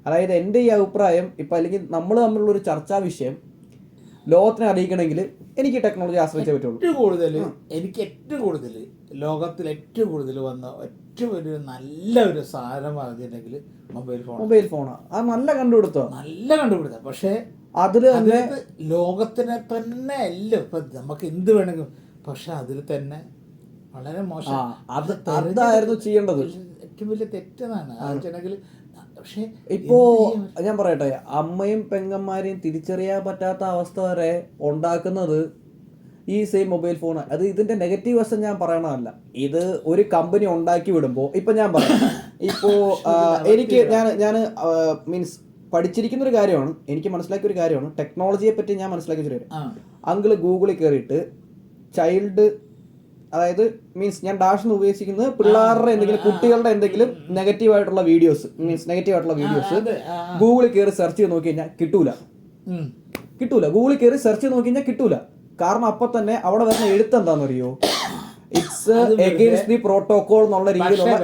അതായത് എൻ്റെ ഈ അഭിപ്രായം ഇപ്പം, അല്ലെങ്കിൽ നമ്മൾ തമ്മിലുള്ളൊരു ചർച്ചാ വിഷയം ലോകത്തിനെ അറിയിക്കണമെങ്കിൽ എനിക്ക് ടെക്നോളജി ആശ്രയിച്ചേ പറ്റുള്ളൂ.
എനിക്ക് ഏറ്റവും കൂടുതൽ ലോകത്തിൽ ഏറ്റവും കൂടുതൽ വന്ന ഏറ്റവും ഒരു നല്ലൊരു സാധനം പറഞ്ഞിട്ടുണ്ടെങ്കിൽ മൊബൈൽ ഫോണാണ്. അത് നല്ല കണ്ടുപിടുത്തം. പക്ഷേ അതിൽ തന്നെ ലോകത്തിനെ തന്നെ അല്ല ഇപ്പം നമുക്ക് എന്ത് വേണമെങ്കിലും, പക്ഷെ അതിൽ തന്നെ വളരെ മോശം.
അതായിരുന്നു ചെയ്യേണ്ടത്.
ഏറ്റവും വലിയ തെറ്റതാണ് വെച്ചിട്ടുണ്ടെങ്കിൽ. പക്ഷെ
ഇപ്പോ ഞാൻ പറയട്ടെ, അമ്മയും പെങ്ങന്മാരെയും തിരിച്ചറിയാൻ പറ്റാത്ത അവസ്ഥ വരെ ഉണ്ടാക്കുന്നത് ഈ സെയിം മൊബൈൽ ഫോൺ. അത് ഇതിന്റെ നെഗറ്റീവ് വശം ഞാൻ പറയണതല്ല. ഇത് ഒരു കമ്പനി ഉണ്ടാക്കി വിടുമ്പോൾ ഇപ്പൊ ഞാൻ പറയാം, ഇപ്പോ എനിക്ക് ഞാൻ മീൻസ് പഠിച്ചിരിക്കുന്ന ഒരു കാര്യമാണ്, എനിക്ക് മനസ്സിലാക്കിയ ഒരു കാര്യമാണ്, ടെക്നോളജിയെ പറ്റി ഞാൻ മനസ്സിലാക്കിയ ഒരു കാര്യം. അങ്കിള് ഗൂഗിളിൽ കയറിയിട്ട് ചൈൽഡ്, അതായത് മീൻസ് ഞാൻ ഡാഷ് എന്ന് ഉപയോഗിക്കുന്നത് പിള്ളേരുടെ എന്തെങ്കിലും കുട്ടികളുടെ എന്തെങ്കിലും നെഗറ്റീവായിട്ടുള്ള വീഡിയോസ് ഗൂഗിളിൽ കയറി സെർച്ച് ചെയ്ത് നോക്കി കഴിഞ്ഞാൽ കിട്ടൂല. ഗൂഗിളിൽ കയറി സെർച്ച് ചെയ്ത് നോക്കി കഴിഞ്ഞാൽ കിട്ടൂല. കാരണം അപ്പൊ തന്നെ അവിടെ വരുന്ന എഴുത്ത് എന്താണെന്ന് അറിയോ, ഇറ്റ്സ് എഗെയിൻസ്റ്റ് ദി പ്രോട്ടോകോൾ എന്നുള്ള രീതിയിലുള്ള.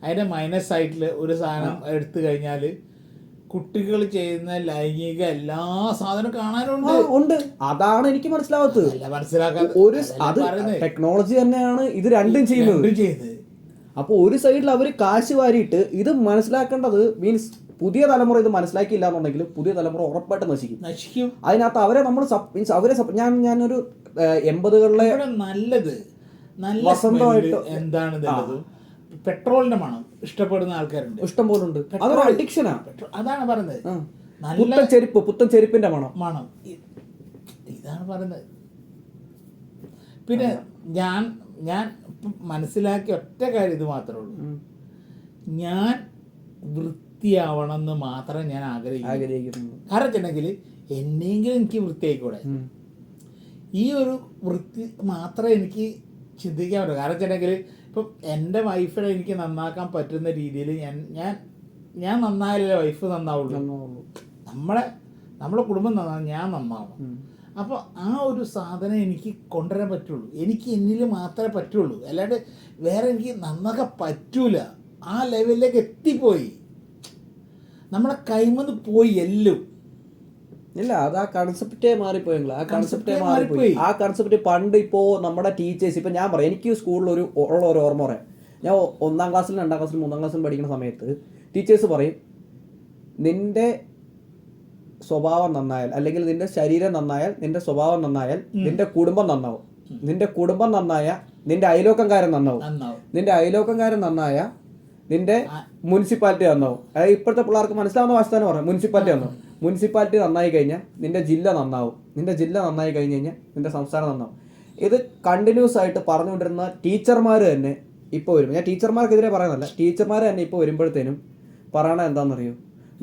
അതിന്റെ മൈനസ് ആയിട്ടുള്ള ഒരു സാധനം എടുത്തു കഴിഞ്ഞാല് കുട്ടികൾ ചെയ്യുന്ന ലൈംഗിക എല്ലാ സാധനവും കാണാനുണ്ട്.
അതാണ് എനിക്ക് മനസ്സിലാവാത്തത്. അത് ടെക്നോളജി തന്നെയാണ് ഇത് രണ്ടും ചെയ്യുന്നത്. അപ്പൊ ഒരു സൈഡിൽ അവര് കാശ് വാരിയിട്ട് ഇത് മനസ്സിലാക്കേണ്ടത് മീൻസ് പുതിയ തലമുറ ഇത് മനസ്സിലാക്കിയില്ല എന്നുണ്ടെങ്കിൽ പുതിയ തലമുറ ഉറപ്പായിട്ട് നശിക്കും. അതിനകത്ത് അവരെ നമ്മൾ മീൻസ് അവരെ ഞാനൊരു 80കളിലെ
നല്ലത് വസന്തമായിട്ട് എന്താണ് പെട്രോളിന്റെ മണം ഇഷ്ടപ്പെടുന്ന ആൾക്കാരുണ്ട്,
ഇഷ്ടം പോലെ ഉണ്ട്. അതൊരു അഡിക്ഷനാ.
അതാണ് പറയുന്നത്,
പുത്തൻ ചെരുപ്പിന്റെ മണം.
ഇതാണ് പറയുന്നത്. പിന്നെ ഞാൻ മനസ്സിലാക്കിയ ഒറ്റ കാര്യം ഇത് മാത്രമേ ഉള്ളൂ, ഞാൻ വൃത്തിയാവണം എന്ന് മാത്രമേ ഞാൻ ആഗ്രഹിക്കുന്നു. കാരണം വെച്ചിട്ടുണ്ടെങ്കിൽ എന്നെങ്കിലും എനിക്ക് വൃത്തിയായിക്കൂടെ, ഈ ഒരു വൃത്തി മാത്രമേ എനിക്ക് ചിന്തിക്കാൻ പറ്റൂ. കാരണം വെച്ചിട്ടുണ്ടെങ്കിൽ ഇപ്പം എൻ്റെ വൈഫിനെ എനിക്ക് നന്നാക്കാൻ പറ്റുന്ന രീതിയിൽ ഞാൻ നന്നായാലേ വൈഫ് നന്നാവുള്ളൂ. നമ്മളെ കുടുംബം നന്നാവും, ഞാൻ നന്നാവണം. അപ്പോൾ ആ ഒരു സാധനം എനിക്ക് കൊണ്ടുവരാൻ പറ്റുള്ളൂ, എനിക്ക് എന്നിൽ മാത്രമേ പറ്റുള്ളൂ. അല്ലാണ്ട് വേറെ എനിക്ക് നന്നാക്കാൻ പറ്റൂല. ആ ലെവലിലേക്ക് എത്തിപ്പോയി, നമ്മളെ കൈമന്ന് പോയി എല്ലാം.
ഇല്ല, അത് ആ കൺസെപ്റ്റേ മാറിപ്പോയി. ആ കൺസെപ്റ്റ് പണ്ട് ഇപ്പോൾ നമ്മുടെ ടീച്ചേഴ്സ്, ഇപ്പം ഞാൻ പറയാം, എനിക്ക് സ്കൂളിൽ ഒരു ഓർമ്മ പറയാം. ഞാൻ 1ാം ക്ലാസ്സിലും 2ാം ക്ലാസ്സിലും 3ാം ക്ലാസ്സിലും പഠിക്കുന്ന സമയത്ത് ടീച്ചേഴ്സ് പറയും, നിന്റെ സ്വഭാവം നന്നായാൽ, അല്ലെങ്കിൽ നിന്റെ ശരീരം നന്നായാൽ, നിന്റെ സ്വഭാവം നന്നായാൽ നിന്റെ കുടുംബം നന്നാവും. നിന്റെ കുടുംബം നന്നായ നിന്റെ അയലോക്കംകാരൻ നന്നാവും. നിന്റെ അയലോക്കംകാരൻ നന്നായ നിന്റെ മുനിസിപ്പാലിറ്റി നന്നാവും. അതായത് ഇപ്പോഴത്തെ പിള്ളേർക്ക് മനസ്സിലാവുന്ന ഭാഷ തന്നെ പറയാം, മുനിസിപ്പാലിറ്റി നന്നാവും. മുനിസിപ്പാലിറ്റി നന്നായി കഴിഞ്ഞാൽ നിന്റെ ജില്ല നന്നാവും, നിന്റെ ജില്ല നന്നായി കഴിഞ്ഞ് കഴിഞ്ഞാൽ നിന്റെ സംസ്ഥാനം നന്നാവും. ഇത് കണ്ടിന്യൂസ് ആയിട്ട് പറഞ്ഞുകൊണ്ടിരുന്ന ടീച്ചർമാർ തന്നെ ഇപ്പോൾ വരും. ഞാൻ ടീച്ചർമാർക്കെതിരെ പറയുന്നല്ല, ടീച്ചർമാർ തന്നെ ഇപ്പോൾ വരുമ്പോഴത്തേനും പറയണത് എന്താണെന്നറിയോ,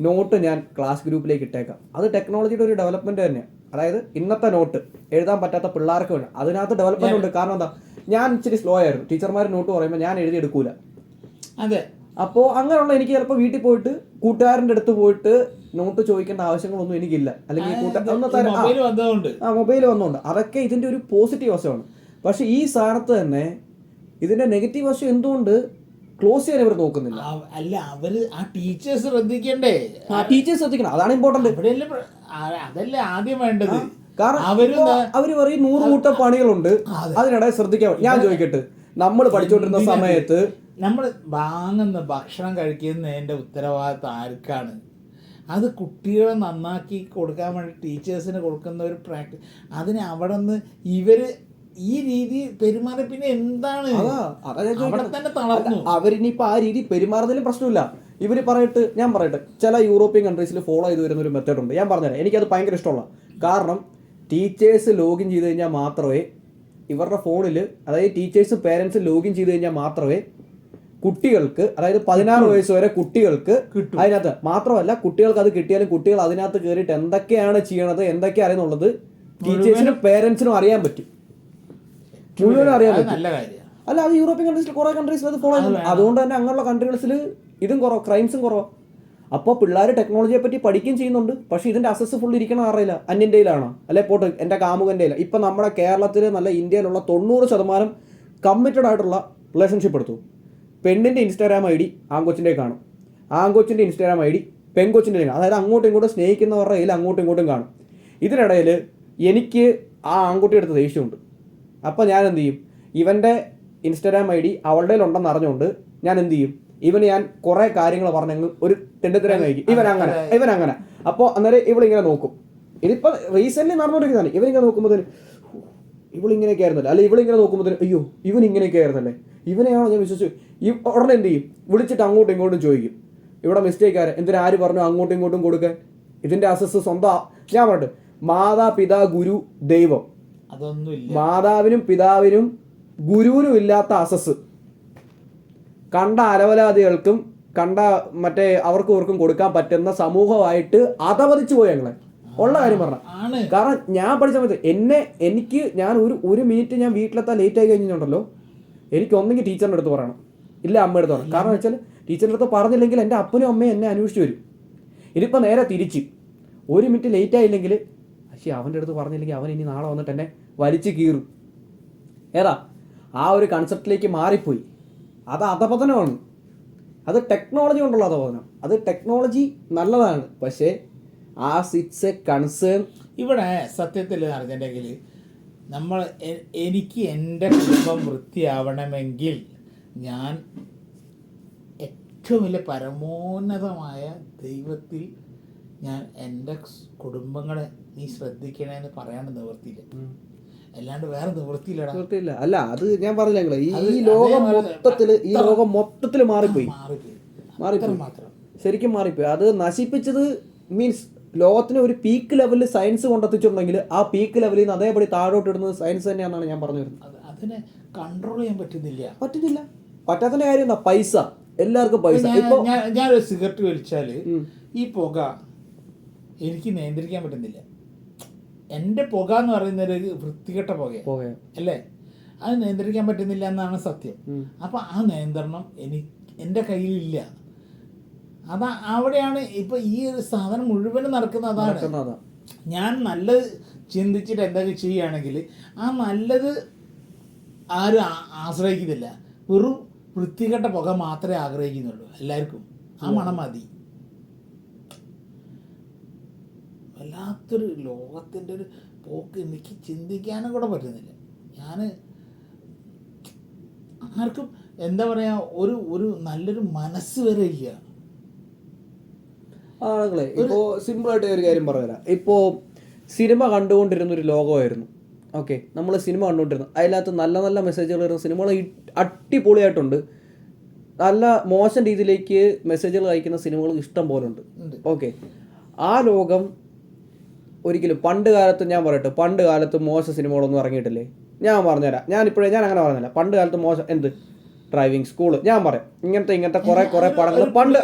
നോട്ട് ഞാൻ ക്ലാസ് ഗ്രൂപ്പിലേക്ക് ഇട്ടേക്കാം. അത് ടെക്നോളജിയുടെ ഒരു ഡെവലപ്മെൻറ്റ് തന്നെയാണ്. അതായത് ഇന്നത്തെ നോട്ട് എഴുതാൻ പറ്റാത്ത പിള്ളേർക്ക് വേണം, അതിനകത്ത് ഡെവലപ്മെന്റ് ഉണ്ട്. കാരണം എന്താ, ഞാൻ ഇച്ചിരി സ്ലോ ആയിരുന്നു, ടീച്ചർമാർ നോട്ട് പറയുമ്പോൾ ഞാൻ എഴുതി എടുക്കൂല.
അതെ.
അപ്പോൾ അങ്ങനെയുള്ള എനിക്ക് ചിലപ്പോൾ വീട്ടിൽ പോയിട്ട് കൂട്ടുകാരൻ്റെ അടുത്ത് പോയിട്ട് നോട്ട് ചോദിക്കേണ്ട ആവശ്യങ്ങളൊന്നും എനിക്കില്ല. അല്ലെങ്കിൽ മൊബൈൽ വന്നുകൊണ്ട് അതൊക്കെ ഇതിന്റെ ഒരു പോസിറ്റീവ് വശമാണ്. പക്ഷെ ഈ സ്ഥാനത്ത് തന്നെ ഇതിന്റെ നെഗറ്റീവ് വശം എന്തുകൊണ്ട് ക്ലോസ് ചെയ്യാൻ ഇവർ നോക്കുന്നില്ല?
അല്ല, അവര് ആ ടീച്ചേഴ്സ് ശ്രദ്ധിക്കണ്ടേ?
ടീച്ചേഴ്സ് ശ്രദ്ധിക്കണം, അതാണ് ഇമ്പോർട്ടന്റ്.
അതല്ലേ ആദ്യം വേണ്ടത്.
കാരണം അവര് പറയും 100 കൂട്ടം പണികളുണ്ട്, അതിനിടെ ശ്രദ്ധിക്കാൻ. ഞാൻ ചോദിക്കട്ടെ, നമ്മൾ പഠിച്ചുകൊണ്ടിരുന്ന സമയത്ത്
നമ്മൾ വാങ്ങുന്ന ഭക്ഷണം കഴിക്കുന്നതിൻ്റെ ഉത്തരവാദിത്വം ആർക്കാണ്? അത് കുട്ടികളെ നന്നാക്കി കൊടുക്കാൻ വേണ്ടി ടീച്ചേഴ്സിന് കൊടുക്കുന്ന ഒരു പ്രാക്ടീസ്. അതിന് അവിടെ നിന്ന് ഇവർ ഈ രീതി പെരുമാറി പിന്നെ എന്താണ് അവിടെ തന്നെ തളർന്നു.
അവരിനിപ്പോൾ ആ രീതി പെരുമാറുന്നതിലും പ്രശ്നമില്ല. ഞാൻ പറയട്ടെ, ചില യൂറോപ്യൻ കൺട്രീസിൽ ഫോളോ ചെയ്ത് വരുന്ന ഒരു മെത്തേഡ് ഉണ്ട്. ഞാൻ പറഞ്ഞുതരാം, എനിക്കത് ഭയങ്കര ഇഷ്ടമുള്ള. കാരണം ടീച്ചേഴ്സ് ലോഗിൻ ചെയ്ത് കഴിഞ്ഞാൽ മാത്രമേ ഇവരുടെ ഫോണിൽ, അതായത് ടീച്ചേഴ്സും പേരൻസും ലോഗിൻ ചെയ്ത് കഴിഞ്ഞാൽ മാത്രമേ കുട്ടികൾക്ക്, അതായത് 16 വയസ്സ് വരെ കുട്ടികൾക്ക് അതിനകത്ത് മാത്രമല്ല, കുട്ടികൾക്ക് അത് കിട്ടിയാലും കുട്ടികൾ അതിനകത്ത് കയറിയിട്ട് എന്തൊക്കെയാണ് ചെയ്യണത്, എന്തൊക്കെ അറിയുന്നുള്ളത് ടീച്ചേഴ്സിനും പേരൻസിനും അറിയാൻ പറ്റും, മുഴുവനും അറിയാൻ പറ്റും. അല്ല, അത് യൂറോപ്യൻ കൺട്രീസിൽ കുറെ കൺട്രീസിൽ അത് ഫോളോ ചെയ്യുന്നു. അതുകൊണ്ട് തന്നെ അങ്ങനെയുള്ള കൺട്രീസിൽ ഇതും കുറവ്, ക്രൈംസും കുറവാണ്. അപ്പോൾ പിള്ളേർ ടെക്നോളജിയെ പറ്റി പഠിക്കുകയും ചെയ്യുന്നുണ്ട്. പക്ഷേ ഇതിന്റെ അസസ് ഫുൾ ഇരിക്കണം അറിയില്ല, അന്യൻ്റെയിലാണോ അല്ലെ പോട്ട് എൻ്റെ കാമുകൻ്റെ ഇല്ല. ഇപ്പം നമ്മുടെ കേരളത്തിൽ നല്ല ഇന്ത്യയിലുള്ള 90% കമ്മിറ്റഡ് ആയിട്ടുള്ള റിലേഷൻഷിപ്പ് എടുത്തു. പെണ്ണിൻ്റെ ഇൻസ്റ്റാഗ്രാം ഐ ഡി ആൺകൊച്ചിൻ്റെ കാണും, ആൺകൊച്ചിൻ്റെ ഇൻസ്റ്റാഗ്രാം ഐ ഡി പെൺകൊച്ചിൻ്റെ കാണും. അതായത് അങ്ങോട്ടും ഇങ്ങോട്ടും സ്നേഹിക്കുന്നവരുടെ കയ്യിൽ അങ്ങോട്ടും ഇങ്ങോട്ടും കാണും. ഇതിനിടയിൽ എനിക്ക് ആ ആൺകുട്ടിയുടെ അടുത്ത് ദേഷ്യമുണ്ട്. അപ്പോൾ ഞാൻ എന്ത് ചെയ്യും, ഇവൻ്റെ ഇൻസ്റ്റാഗ്രാം ഐ ഡി അവളുടെ ഉണ്ടെന്ന് അറിഞ്ഞുകൊണ്ട് ഞാൻ എന്ത് ചെയ്യും, ഞാൻ കുറേ കാര്യങ്ങൾ പറഞ്ഞെങ്കിൽ ഒരു തെണ്ടിത്തരം കഴിക്കും, ഇവൻ അങ്ങനെ. അപ്പോൾ അന്നേരം ഇവളിങ്ങനെ നോക്കും. ഇതിപ്പോൾ റീസെൻ്റ്ലി നടന്നുകൊണ്ടിരിക്കുന്നതാണ്. ഇവനിങ്ങനെ നോക്കുമ്പോൾ ഇവളിങ്ങനെയൊക്കെ ആയിരുന്നല്ലേ, അല്ലെ ഇവളിങ്ങനെ നോക്കുമ്പോൾ അയ്യോ ഇവൻ ഇങ്ങനെയൊക്കെ ആയിരുന്നല്ലേ, ഇവനെയാണോ ഞാൻ വിശ്വസിച്ചു. ഉടനെ എന്ത് ചെയ്യും, വിളിച്ചിട്ട് അങ്ങോട്ടും ഇങ്ങോട്ടും ചോദിക്കും, ഇവിടെ മിസ്റ്റേക്ക് ആര്, എന്തിനാ ആര് പറഞ്ഞു അങ്ങോട്ടും ഇങ്ങോട്ടും കൊടുക്കാൻ. ഇതിൻ്റെ അസസ് സ്വന്തം. ഞാൻ പറഞ്ഞിട്ട്, മാതാപിതാ ഗുരു ദൈവം,
അതൊന്നുമില്ല.
മാതാവിനും പിതാവിനും ഗുരുവിനും ഇല്ലാത്ത അസസ് കണ്ട അലവലാദികൾക്കും കണ്ട മറ്റേ അവർക്കും ഇവർക്കും കൊടുക്കാൻ പറ്റുന്ന സമൂഹമായിട്ട് അധപതിച്ചു പോയി ഞങ്ങളെ. ഉള്ള കാര്യം പറഞ്ഞ. കാരണം ഞാൻ പഠിച്ച സമയത്ത് ഞാൻ ഒരു മിനിറ്റ് ഞാൻ വീട്ടിലെത്താൻ ലേറ്റ് ആയി കഴിഞ്ഞിട്ടുണ്ടല്ലോ, എനിക്ക് ഒന്നെങ്കിൽ ടീച്ചറിൻ്റെ അടുത്ത് പറയണം, ഇല്ല അമ്മയുടെ അടുത്ത് പറയണം. കാരണം വെച്ചാൽ ടീച്ചറിൻ്റെ അടുത്ത് പറഞ്ഞില്ലെങ്കിൽ എൻ്റെ അപ്പനും അമ്മയും എന്നെ അന്വേഷിച്ച് വരും. ഇതിപ്പോൾ നേരെ തിരിച്ച് 1 മിനിറ്റ് ലേറ്റ് ആയില്ലെങ്കിൽ പക്ഷേ അവൻ്റെ അടുത്ത് പറഞ്ഞില്ലെങ്കിൽ അവൻ ഇനി നാളെ വന്നിട്ട് എന്നെ വലിച്ചു കീറും. ഏതാ ആ ഒരു കൺസെപ്റ്റിലേക്ക് മാറിപ്പോയി. അത് അധപതനമാണ്. അത് ടെക്നോളജി കൊണ്ടുള്ള അധപതനം. അത് ടെക്നോളജി നല്ലതാണ്, പക്ഷേ ഇറ്റ്സ് എ കൺസേൺ.
ഇവിടെ സത്യത്തിൽ അറിഞ്ഞിട്ടുണ്ടെങ്കിൽ എനിക്ക് എൻ്റെ കുടുംബം വൃത്തിയാവണമെങ്കിൽ ഞാൻ ഏറ്റവും വലിയ പരമോന്നതമായ ദൈവത്തിൽ ഞാൻ എൻ്റെ കുടുംബങ്ങളെ നീ ശ്രദ്ധിക്കണേന്ന് പറയാണ്ട് നിവർത്തിയില്ല. അല്ലാണ്ട് വേറെ നിവൃത്തിയില്ല.
അല്ല, അത് ഞാൻ പറഞ്ഞില്ല, ഈ ലോകം മൊത്തത്തിൽ മാറിപ്പോയി. ശരിക്കും മാറിപ്പോയി. അത് നശിപ്പിച്ചത് മീൻസ് ലോകത്തിന് ഒരു പീക്ക് ലെവലിൽ സയൻസ് കൊണ്ടെത്തിച്ചിട്ടുണ്ടെങ്കിൽ ആ പീക്ക് ലെവലിൽ നിന്ന് അതേപടി താഴോട്ട് ഇടുന്നത് സയൻസ് തന്നെയാണെന്നാണ് ഞാൻ പറഞ്ഞു വരുന്നത്.
അതിനെ കൺട്രോൾ ചെയ്യാൻ
പറ്റുന്നില്ല. പറ്റാത്തതിന്റെ കാര്യം എന്താ, പൈസ. എല്ലാവർക്കും പൈസ.
ഞാനൊരു സിഗരറ്റ് വലിച്ചാൽ ഈ പുക എനിക്ക് നിയന്ത്രിക്കാൻ പറ്റുന്നില്ല. എൻ്റെ പുക എന്ന് പറയുന്നത് വൃത്തികെട്ട പുകയാണ് അല്ലേ, അത് നിയന്ത്രിക്കാൻ പറ്റുന്നില്ല എന്നാണ് സത്യം. അപ്പം ആ നിയന്ത്രണം എൻ്റെ കയ്യിലില്ല. അവിടെയാണ് ഇപ്പം ഈ ഒരു സാധനം മുഴുവനും നടക്കുന്നത്. അതാണ് ഞാൻ നല്ലത് ചിന്തിച്ചിട്ട് എന്തൊക്കെ ചെയ്യുകയാണെങ്കിൽ ആ നല്ലത് ആരും ആശ്രയിക്കുന്നില്ല. വെറും വൃത്തികെട്ട പുക മാത്രമേ ആഗ്രഹിക്കുന്നുള്ളൂ എല്ലാവർക്കും. ആ മണം മതി. വല്ലാത്തൊരു ലോകത്തിൻ്റെ ഒരു പോക്ക് എനിക്ക് ചിന്തിക്കാനും കൂടെ പറ്റുന്നില്ല. ഞാൻ ആർക്കും എന്താ പറയുക, ഒരു നല്ലൊരു മനസ്സ് വരെ ഇല്ല
ആളുകളെ. ഇപ്പോൾ സിമ്പിളായിട്ട് ഒരു കാര്യം പറഞ്ഞുതരാം. ഇപ്പോൾ സിനിമ കണ്ടുകൊണ്ടിരുന്നൊരു ലോകമായിരുന്നു. ഓക്കെ, നമ്മൾ സിനിമ കണ്ടുകൊണ്ടിരുന്നു, അതിനകത്ത് നല്ല നല്ല മെസ്സേജുകൾ വരുന്ന സിനിമകൾ അടിപൊളിയായിട്ടുണ്ട്. നല്ല മോശം രീതിയിലേക്ക് മെസ്സേജുകൾ അയക്കുന്ന സിനിമകൾ ഇഷ്ടം പോലെ ഉണ്ട്. ഓക്കെ, ആ ലോകം ഒരിക്കലും പണ്ട് കാലത്ത്, ഞാൻ പറയട്ടെ, പണ്ട് കാലത്ത് മോശം സിനിമകളൊന്നും ഇറങ്ങിയിട്ടില്ലേ? ഞാൻ പറഞ്ഞുതരാം. ഞാൻ അങ്ങനെ പറഞ്ഞില്ല. പണ്ട് കാലത്ത് മോശം എന്ത് ഡ്രൈവിംഗ് സ്കൂള്, ഞാൻ പറയാം, ഇങ്ങനത്തെ കുറെ പടങ്ങൾ പണ്ട്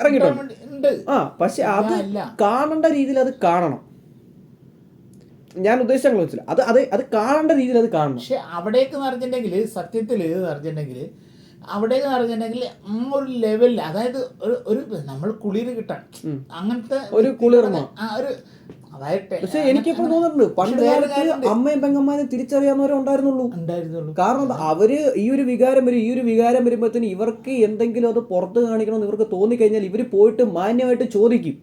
ഇറങ്ങിയിട്ടുണ്ട്. പക്ഷെ അത് കാണേണ്ട രീതിയിൽ അത് കാണണം. ഞാൻ ഉദ്ദേശിച്ച വെച്ചില്ല, അത് കാണേണ്ട രീതിയിൽ അത് കാണണം.
പക്ഷെ അവിടേക്ക് പറഞ്ഞിട്ടുണ്ടെങ്കിൽ സത്യത്തിൽ പറഞ്ഞിട്ടുണ്ടെങ്കിൽ അവിടേക്ക് പറഞ്ഞിട്ടുണ്ടെങ്കിൽ ഒരു ലെവലിൽ, അതായത് ഒരു നമ്മൾ കുളിര് കിട്ടാൻ അങ്ങനത്തെ
ഒരു കുളിർമ
ഒരു, അതായത്.
പക്ഷെ എനിക്കെപ്പോഴും തോന്നിട്ടുണ്ട് പണ്ട് കാലത്ത് അമ്മയും പെങ്ങന്മാരും തിരിച്ചറിയാവുന്നവരെ ഉണ്ടായിരുന്നുള്ളൂ. കാരണം അവര് ഈ ഒരു വികാരം വരുമ്പോഴത്തേന് ഇവർക്ക് എന്തെങ്കിലും അത് പുറത്ത് കാണിക്കണം ഇവർക്ക് തോന്നിക്കഴിഞ്ഞാൽ ഇവര് പോയിട്ട് മാന്യമായിട്ട് ചോദിക്കും.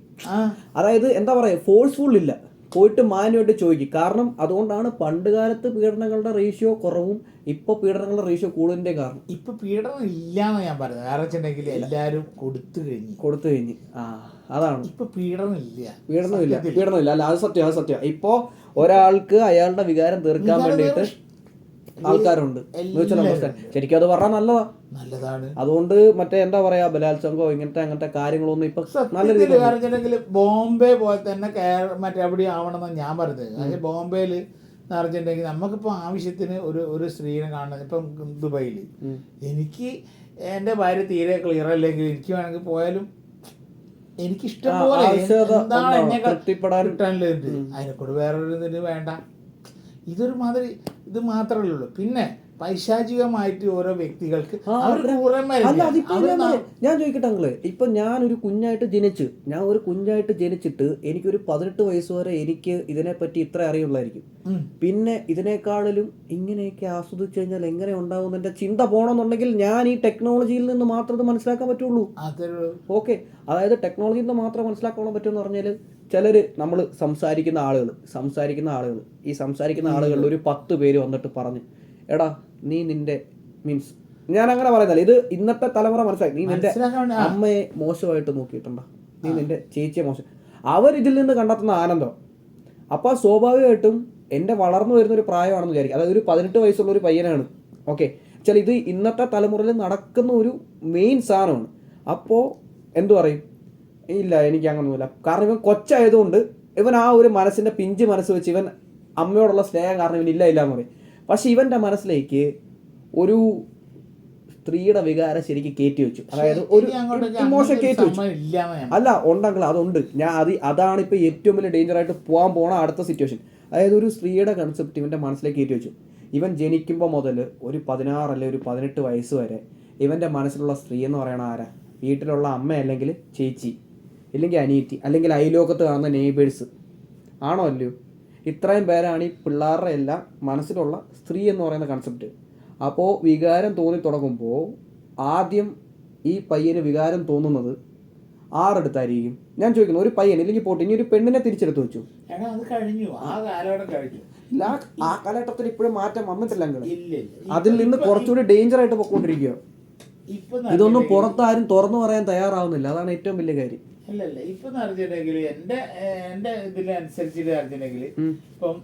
അതായത് എന്താ പറയാ, ഫോഴ്സ്ഫുൾ ഇല്ല, പോയിട്ട് മാന്യമായിട്ട് ചോദിക്കും. കാരണം അതുകൊണ്ടാണ് പണ്ട് കാലത്ത് പീഡനങ്ങളുടെ റേഷ്യോ കുറവും ഇപ്പൊ പീഡനങ്ങളുടെ റേഷ്യോ കൂടുതലിന്റെ കാരണം.
ഇപ്പൊ പീഡനം ഇല്ലാന്ന് ഞാൻ പറയുന്നത്, കാരണം വെച്ചിട്ടുണ്ടെങ്കിൽ എല്ലാരും കൊടുത്തു കഴിഞ്ഞ്
അതാണ്.
ഇപ്പൊ പീഡനമില്ല.
അല്ല, അത് സത്യം. ഇപ്പൊ ഒരാൾക്ക് അയാളുടെ വികാരം തീർക്കാൻ വേണ്ടിയിട്ട് ആൾക്കാരുണ്ട്. ശരിക്കും അത് പറഞ്ഞാൽ നല്ലതാണ്. അതുകൊണ്ട് മറ്റേ എന്താ പറയാ, ബലാത്സംഗോ അങ്ങനത്തെ കാര്യങ്ങളൊന്നും ഇപ്പൊ നല്ല
രീതിയിൽ ബോംബെ പോലെ തന്നെ മറ്റേ എവിടെ ആവണമെന്നാണ് ഞാൻ പറഞ്ഞത്. അതായത് ബോംബെയിൽ എന്ന് പറഞ്ഞിട്ടുണ്ടെങ്കിൽ നമുക്കിപ്പോൾ ആവശ്യത്തിന് ഒരു സ്ത്രീനെ കാണുന്നത്, ഇപ്പം ദുബൈയിൽ എനിക്ക് എൻ്റെ ഭാര്യ തീരെ ക്ലിയർ അല്ലെങ്കിൽ എനിക്ക് വേണമെങ്കിൽ പോയാലും എനിക്കിഷ്ടം പോലെ എന്താണ് എന്നെ കിട്ടാനുള്ളത്, അതിനെക്കൂടെ വേറൊരു ഇതിന് വേണ്ട. ഇതൊരു മാതിരി ഇത് മാത്രമേ ഉള്ളൂ. പിന്നെ പൈശാചികമായിട്ട് ഓരോ വ്യക്തികൾക്ക്
ഞാൻ ചോദിക്കട്ടെ അങ്ങളെ, ഇപ്പൊ ഞാൻ ഒരു കുഞ്ഞായിട്ട് ജനിച്ചിട്ട് എനിക്കൊരു 18 വയസ്സ് വരെ എനിക്ക് ഇതിനെപ്പറ്റി ഇത്ര അറിയുള്ളായിരിക്കും. പിന്നെ ഇതിനേക്കാളിലും ഇങ്ങനെയൊക്കെ ആസ്വദിച്ചു കഴിഞ്ഞാൽ എങ്ങനെ ഉണ്ടാവും എന്റെ ചിന്ത പോകണമെന്നുണ്ടെങ്കിൽ ഞാൻ ഈ ടെക്നോളജിയിൽ നിന്ന് മാത്രം ഇത് മനസ്സിലാക്കാൻ പറ്റുള്ളൂ. ഓക്കെ, അതായത് ടെക്നോളജിയിൽ നിന്ന് മാത്രം മനസ്സിലാക്കാൻ പറ്റുമെന്ന് പറഞ്ഞാൽ ചിലർ നമ്മൾ സംസാരിക്കുന്ന ആളുകളിൽ ഒരു 10 പേര് വന്നിട്ട് പറഞ്ഞു, എടാ നീ നിന്റെ മീൻസ്, ഞാൻ അങ്ങനെ പറയുന്നില്ല, ഇത് ഇന്നത്തെ തലമുറ മനസ്സിലാക്കി, നീ നിന്റെ അമ്മയെ മോശമായിട്ട് നോക്കിയിട്ടുണ്ടോ, നീ നിന്റെ ചേച്ചിയെ മോശം, അവരിതിൽ നിന്ന് കണ്ടെത്തുന്ന ആനന്ദം. അപ്പോൾ സ്വാഭാവികമായിട്ടും എൻ്റെ വളർന്നു വരുന്നൊരു പ്രായമാണെന്ന് വിചാരിക്കും, അതായത് ഒരു 18 വയസ്സുള്ള ഒരു പയ്യനാണ്. ഓക്കെ, ചില ഇത് ഇന്നത്തെ തലമുറയിൽ നടക്കുന്ന ഒരു മെയിൻ സാധനമാണ്. അപ്പോൾ എന്തു പറയും, ഇല്ല എനിക്ക് അങ്ങനൊന്നുമില്ല, കാരണം ഇവൻ കൊച്ചായതുകൊണ്ട് ഇവൻ ആ ഒരു മനസ്സിൻ്റെ പിഞ്ച് മനസ്സ് വെച്ച് ഇവൻ അമ്മയോടുള്ള സ്നേഹം കാരണം ഇവൻ ഇല്ല എന്ന് പറയും. പക്ഷെ ഇവന്റെ മനസ്സിലേക്ക് ഒരു സ്ത്രീയുടെ വികാരം ശരിക്കും കയറ്റി വെച്ചു, അതായത് ഒരു ഇമോഷൻ കയറ്റി വെച്ചു. അല്ല, ഉണ്ടെങ്കിൽ അതുണ്ട്. അതാണ് ഇപ്പൊ ഏറ്റവും വലിയ ഡേഞ്ചർ ആയിട്ട് പോകാൻ അടുത്ത സിറ്റുവേഷൻ. അതായത് ഒരു സ്ത്രീയുടെ കൺസെപ്റ്റ് ഇവന്റെ മനസ്സിലേക്ക് കയറ്റി വെച്ചു. ഇവൻ ജനിക്കുമ്പോൾ മുതൽ ഒരു 16 അല്ലെങ്കിൽ ഒരു 18 വയസ്സ് വരെ ഇവന്റെ മനസ്സിലുള്ള സ്ത്രീ എന്ന് പറയണ ആരാ? വീട്ടിലുള്ള അമ്മ, അല്ലെങ്കിൽ ചേച്ചി, അല്ലെങ്കിൽ അനിയത്തി, അല്ലെങ്കിൽ അയലോകത്ത് കാണുന്ന നെയ്ബേഴ്സ് ആണോ അല്ലയോ? ഇത്രയും പേരാണ് ഈ പിള്ളേരുടെ എല്ലാം മനസ്സിലുള്ള സ്ത്രീ എന്ന് പറയുന്ന കൺസെപ്റ്റ്. അപ്പോൾ വികാരം തോന്നി തുടങ്ങുമ്പോൾ ആദ്യം ഈ പയ്യന് വികാരം തോന്നുന്നത് ആറെടുത്തായിരിക്കും. ഞാൻ ചോദിക്കുന്നു, ഒരു പയ്യൻ ഇല്ലെങ്കിൽ പോട്ടെ, ഇനി ഒരു പെണ്ണിനെ തിരിച്ചെടുത്ത് വെച്ചു, ആ കാലഘട്ടത്തിൽ ഇപ്പോഴും മാറ്റം വന്നിട്ടില്ലെങ്കിൽ അതിൽ നിന്ന് കുറച്ചുകൂടി ഡേഞ്ചർ ആയിട്ട് പൊക്കോണ്ടിരിക്കുക. ഇതൊന്നും പുറത്താരും തുറന്നു പറയാൻ തയ്യാറാവുന്നില്ല, അതാണ് ഏറ്റവും വലിയ കാര്യം.
അല്ലല്ല, ഇപ്പൊ അറിഞ്ഞിട്ടുണ്ടെങ്കിൽ എന്റെ ഇതിലനുസരിച്ചിട്ട് അറിഞ്ഞിട്ടുണ്ടെങ്കിൽ ഇപ്പം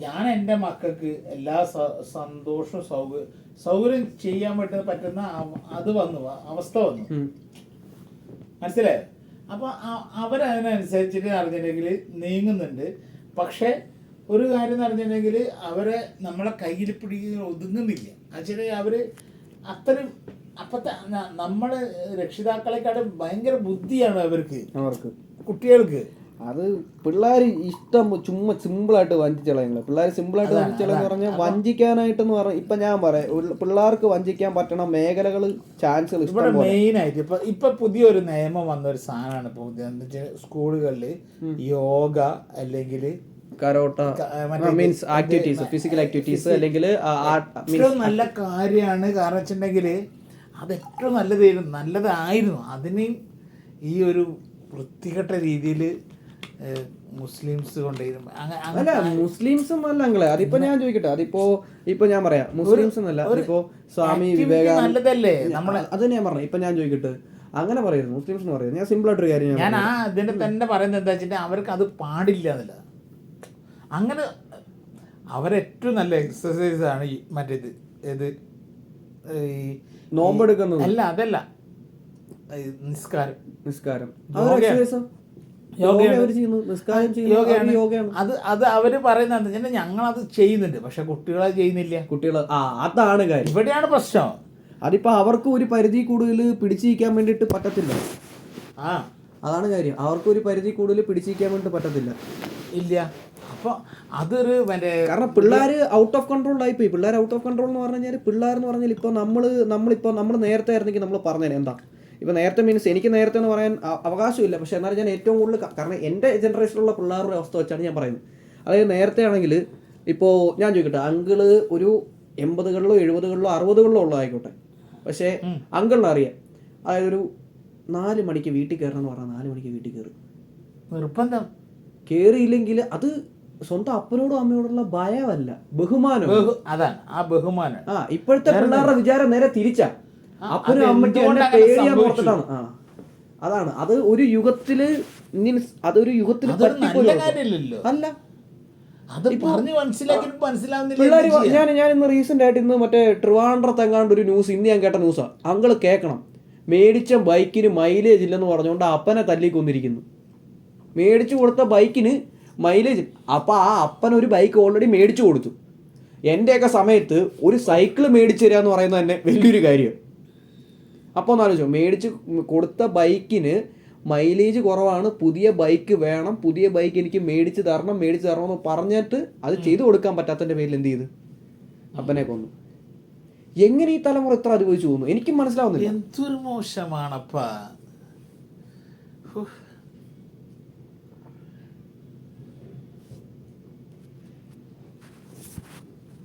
ഞാൻ എൻ്റെ മക്കൾക്ക് എല്ലാ സന്തോഷവും സൗകര്യം ചെയ്യാൻ പറ്റുന്ന അവസ്ഥ വന്നു, മനസ്സിലായോ? അപ്പൊ അവരതിനനുസരിച്ചിട്ട് അറിഞ്ഞിട്ടുണ്ടെങ്കിൽ നീങ്ങുന്നുണ്ട്. പക്ഷെ ഒരു കാര്യം എന്ന് പറഞ്ഞിട്ടുണ്ടെങ്കിൽ അവരെ നമ്മളെ കയ്യിൽ പിടിക്കുന്ന ഒതുങ്ങുന്നില്ല. ആക്ച്വലി അവര് അത്രയും അപ്പത്തെ നമ്മള് രക്ഷിതാക്കളെക്കാളും ഭയങ്കര ബുദ്ധിയാണ് അവർക്ക് കുട്ടികൾക്ക്.
അത് പിള്ളേർ ഇഷ്ടം ചുമ്മാ സിമ്പിളായിട്ട് വഞ്ചിച്ചളയുന്നത്. പിള്ളേർ സിമ്പിളായിട്ട് വഞ്ചിച്ചളയെന്ന് പറഞ്ഞാൽ വഞ്ചിക്കാനായിട്ടെന്ന് പറഞ്ഞാൽ ഇപ്പൊ ഞാൻ പറയാം, പിള്ളേർക്ക് വഞ്ചിക്കാൻ പറ്റണ മേഖലകൾ, ചാൻസുകൾ
ഇവിടെ മെയിനായിട്ട് ഇപ്പൊ പുതിയൊരു നിയമം വന്ന ഒരു സാധനമാണ് ഇപ്പൊ എന്താ വെച്ചാൽ സ്കൂളുകളിൽ യോഗ അല്ലെങ്കിൽ
karate means activities, physical activities, അല്ലെങ്കിൽ
നല്ല കാര്യമാണ്. കാരണം വെച്ചിട്ടുണ്ടെങ്കിൽ അത് ഏറ്റവും നല്ലതായിരുന്നു. അതിന് ഈ ഒരു വൃത്തികെട്ട രീതിയിൽ മുസ്ലിംസ് കൊണ്ടുവരും.
അല്ല, മുസ്ലിംസും അല്ല അങ്ങളെ, അതിപ്പോ ഞാൻ ചോദിക്കട്ടെ, ഇപ്പൊ ഞാൻ പറയാം, മുസ്ലിംസ് എന്നല്ല, അതിപ്പോ സ്വാമി വിവേകാനന്ദ, അത് ഞാൻ പറഞ്ഞു. ഇപ്പൊ ഞാൻ ചോദിക്കട്ടെ, അങ്ങനെ പറയുന്നത് മുസ്ലിംസ് എന്ന് പറയുന്നത്, ഞാൻ സിമ്പിൾ ആയിട്ടൊരു കാര്യം
ഞാൻ അതിന്റെ തന്നെ പറയുന്നത് എന്താ വെച്ചിട്ടുണ്ടെങ്കിൽ അവർക്ക് അത് പാടില്ല എന്നല്ല. അങ്ങനെ അവരേറ്റവും നല്ല എക്സസൈസ് ആണ് മറ്റേത്
നോമ്പെടുക്കുന്നത്.
അതല്ല നിസ്കാരം.
അവർ ചെയ്യുന്നത്, നിസ്കാരം ചെയ്യുന്നത് അവർ യോഗയാണ്.
അത് അവര് പറയുന്നത് ഞങ്ങളത് ചെയ്യുന്നുണ്ട്, പക്ഷെ കുട്ടികളത് ചെയ്യുന്നില്ല.
കുട്ടികൾ അതാണ് കാര്യം,
ഇവിടെയാണ് പ്രശ്നം.
അതിപ്പോ അവർക്ക് ഒരു പരിധി കൂടുതൽ പിടിച്ചിരിക്കാൻ വേണ്ടിയിട്ട് പറ്റത്തില്ല.
ആ
അതാണ് കാര്യം, അവർക്ക് ഒരു പരിധി കൂടുതൽ പിടിച്ചിരിക്കാൻ വേണ്ടിയിട്ട് പറ്റത്തില്ല.
ഇല്ല. അപ്പോൾ അതൊരു മറ്റേ
കാരണം പിള്ളേർ ഔട്ട് ഓഫ് കൺട്രോളിലായിപ്പോയി. പിള്ളേർ ഔട്ട് ഓഫ് കൺട്രോൾ എന്ന് പറഞ്ഞു കഴിഞ്ഞാൽ, പിള്ളേർ എന്ന് പറഞ്ഞാൽ ഇപ്പോൾ നമ്മൾ നേരത്തെ ആയിരുന്നെങ്കിൽ നമ്മൾ പറഞ്ഞേനെ എന്താ. ഇപ്പോൾ നേരത്തെ മീൻസ് എനിക്ക് നേരത്തെ എന്ന് പറയാൻ അവകാശമില്ല, പക്ഷേ എന്നാലും ഞാൻ ഏറ്റവും കൂടുതൽ, കാരണം എൻ്റെ ജനറേഷനിലുള്ള പിള്ളേരുടെ അവസ്ഥ വെച്ചാണ് ഞാൻ പറയുന്നത്. അതായത് നേരത്തെ ആണെങ്കിൽ ഇപ്പോൾ ഞാൻ ചോദിക്കട്ടെ, അങ്കിള് ഒരു 80കളിലോ 70കളിലോ 60കളിലോ ഉള്ളതായിക്കോട്ടെ, പക്ഷേ അങ്കിളിന് അറിയാം, അതായത് ഒരു 4 മണിക്ക് വീട്ടിൽ കയറണം എന്ന് പറഞ്ഞാൽ 4 മണിക്ക് വീട്ടിൽ കയറും,
നിർബന്ധം.
കയറിയില്ലെങ്കിൽ അത് സ്വന്തം അപ്പനോടും അമ്മയോടുള്ള ഭയമല്ല, ബഹുമാനം.
അതാണ് ആ ബഹുമാനം.
ഇപ്പോഴത്തെ പിള്ളേരുടെ വിചാരം നേരെ തിരിച്ചാ, അപ്പനും അമ്മയ്ക്കും എന്നെ പേടിയാന്ന് ഓർത്തിട്ടാണ്. അതാണ് അത് ഒരു യുഗത്തില് മീൻസ് അതൊരു യുഗത്തിൽ അല്ല. പിള്ളേര് ഞാൻ ഇന്ന് റീസെന്റ് ആയിട്ട് ഇന്ന് മറ്റേ ട്രിവാൻഡ്രത്തെങ്ങാണ്ട് ഒരു ന്യൂസ്, ഇന്ന് ഞാൻ കേട്ട ന്യൂസാ. അങ്കിള് കേൾക്കണം, മേടിച്ച ബൈക്കിന് മൈലേജ് ഇല്ലെന്ന് പറഞ്ഞുകൊണ്ട് അപ്പനെ തല്ലിക്കൊന്നിരിക്കുന്നു. മേടിച്ചു കൊടുത്ത ബൈക്കിന് മൈലേജ്. അപ്പം ആ അപ്പൻ ഒരു ബൈക്ക് ഓൾറെഡി മേടിച്ചു കൊടുത്തു. എൻ്റെയൊക്കെ സമയത്ത് ഒരു സൈക്കിള് മേടിച്ചു തരിക എന്ന് പറയുന്നത് തന്നെ വലിയൊരു കാര്യം. അപ്പോൾ ഒന്ന് ആലോചിച്ചോ, മേടിച്ച് കൊടുത്ത ബൈക്കിന് മൈലേജ് കുറവാണ്, പുതിയ ബൈക്ക് വേണം, പുതിയ ബൈക്ക് എനിക്ക് മേടിച്ച് തരണം എന്ന് പറഞ്ഞിട്ട് അത് ചെയ്തു കൊടുക്കാൻ പറ്റാത്തതിൻ്റെ പേരിൽ എന്ത് ചെയ്ത് അപ്പനെ കൊന്നു. എങ്ങനെ ഈ തലമുറ ഇത്ര അനുഭവിച്ചു പോകുന്നു എനിക്കും മനസ്സിലാവുന്നില്ല.
എന്തൊരു മോശമാണപ്പാ.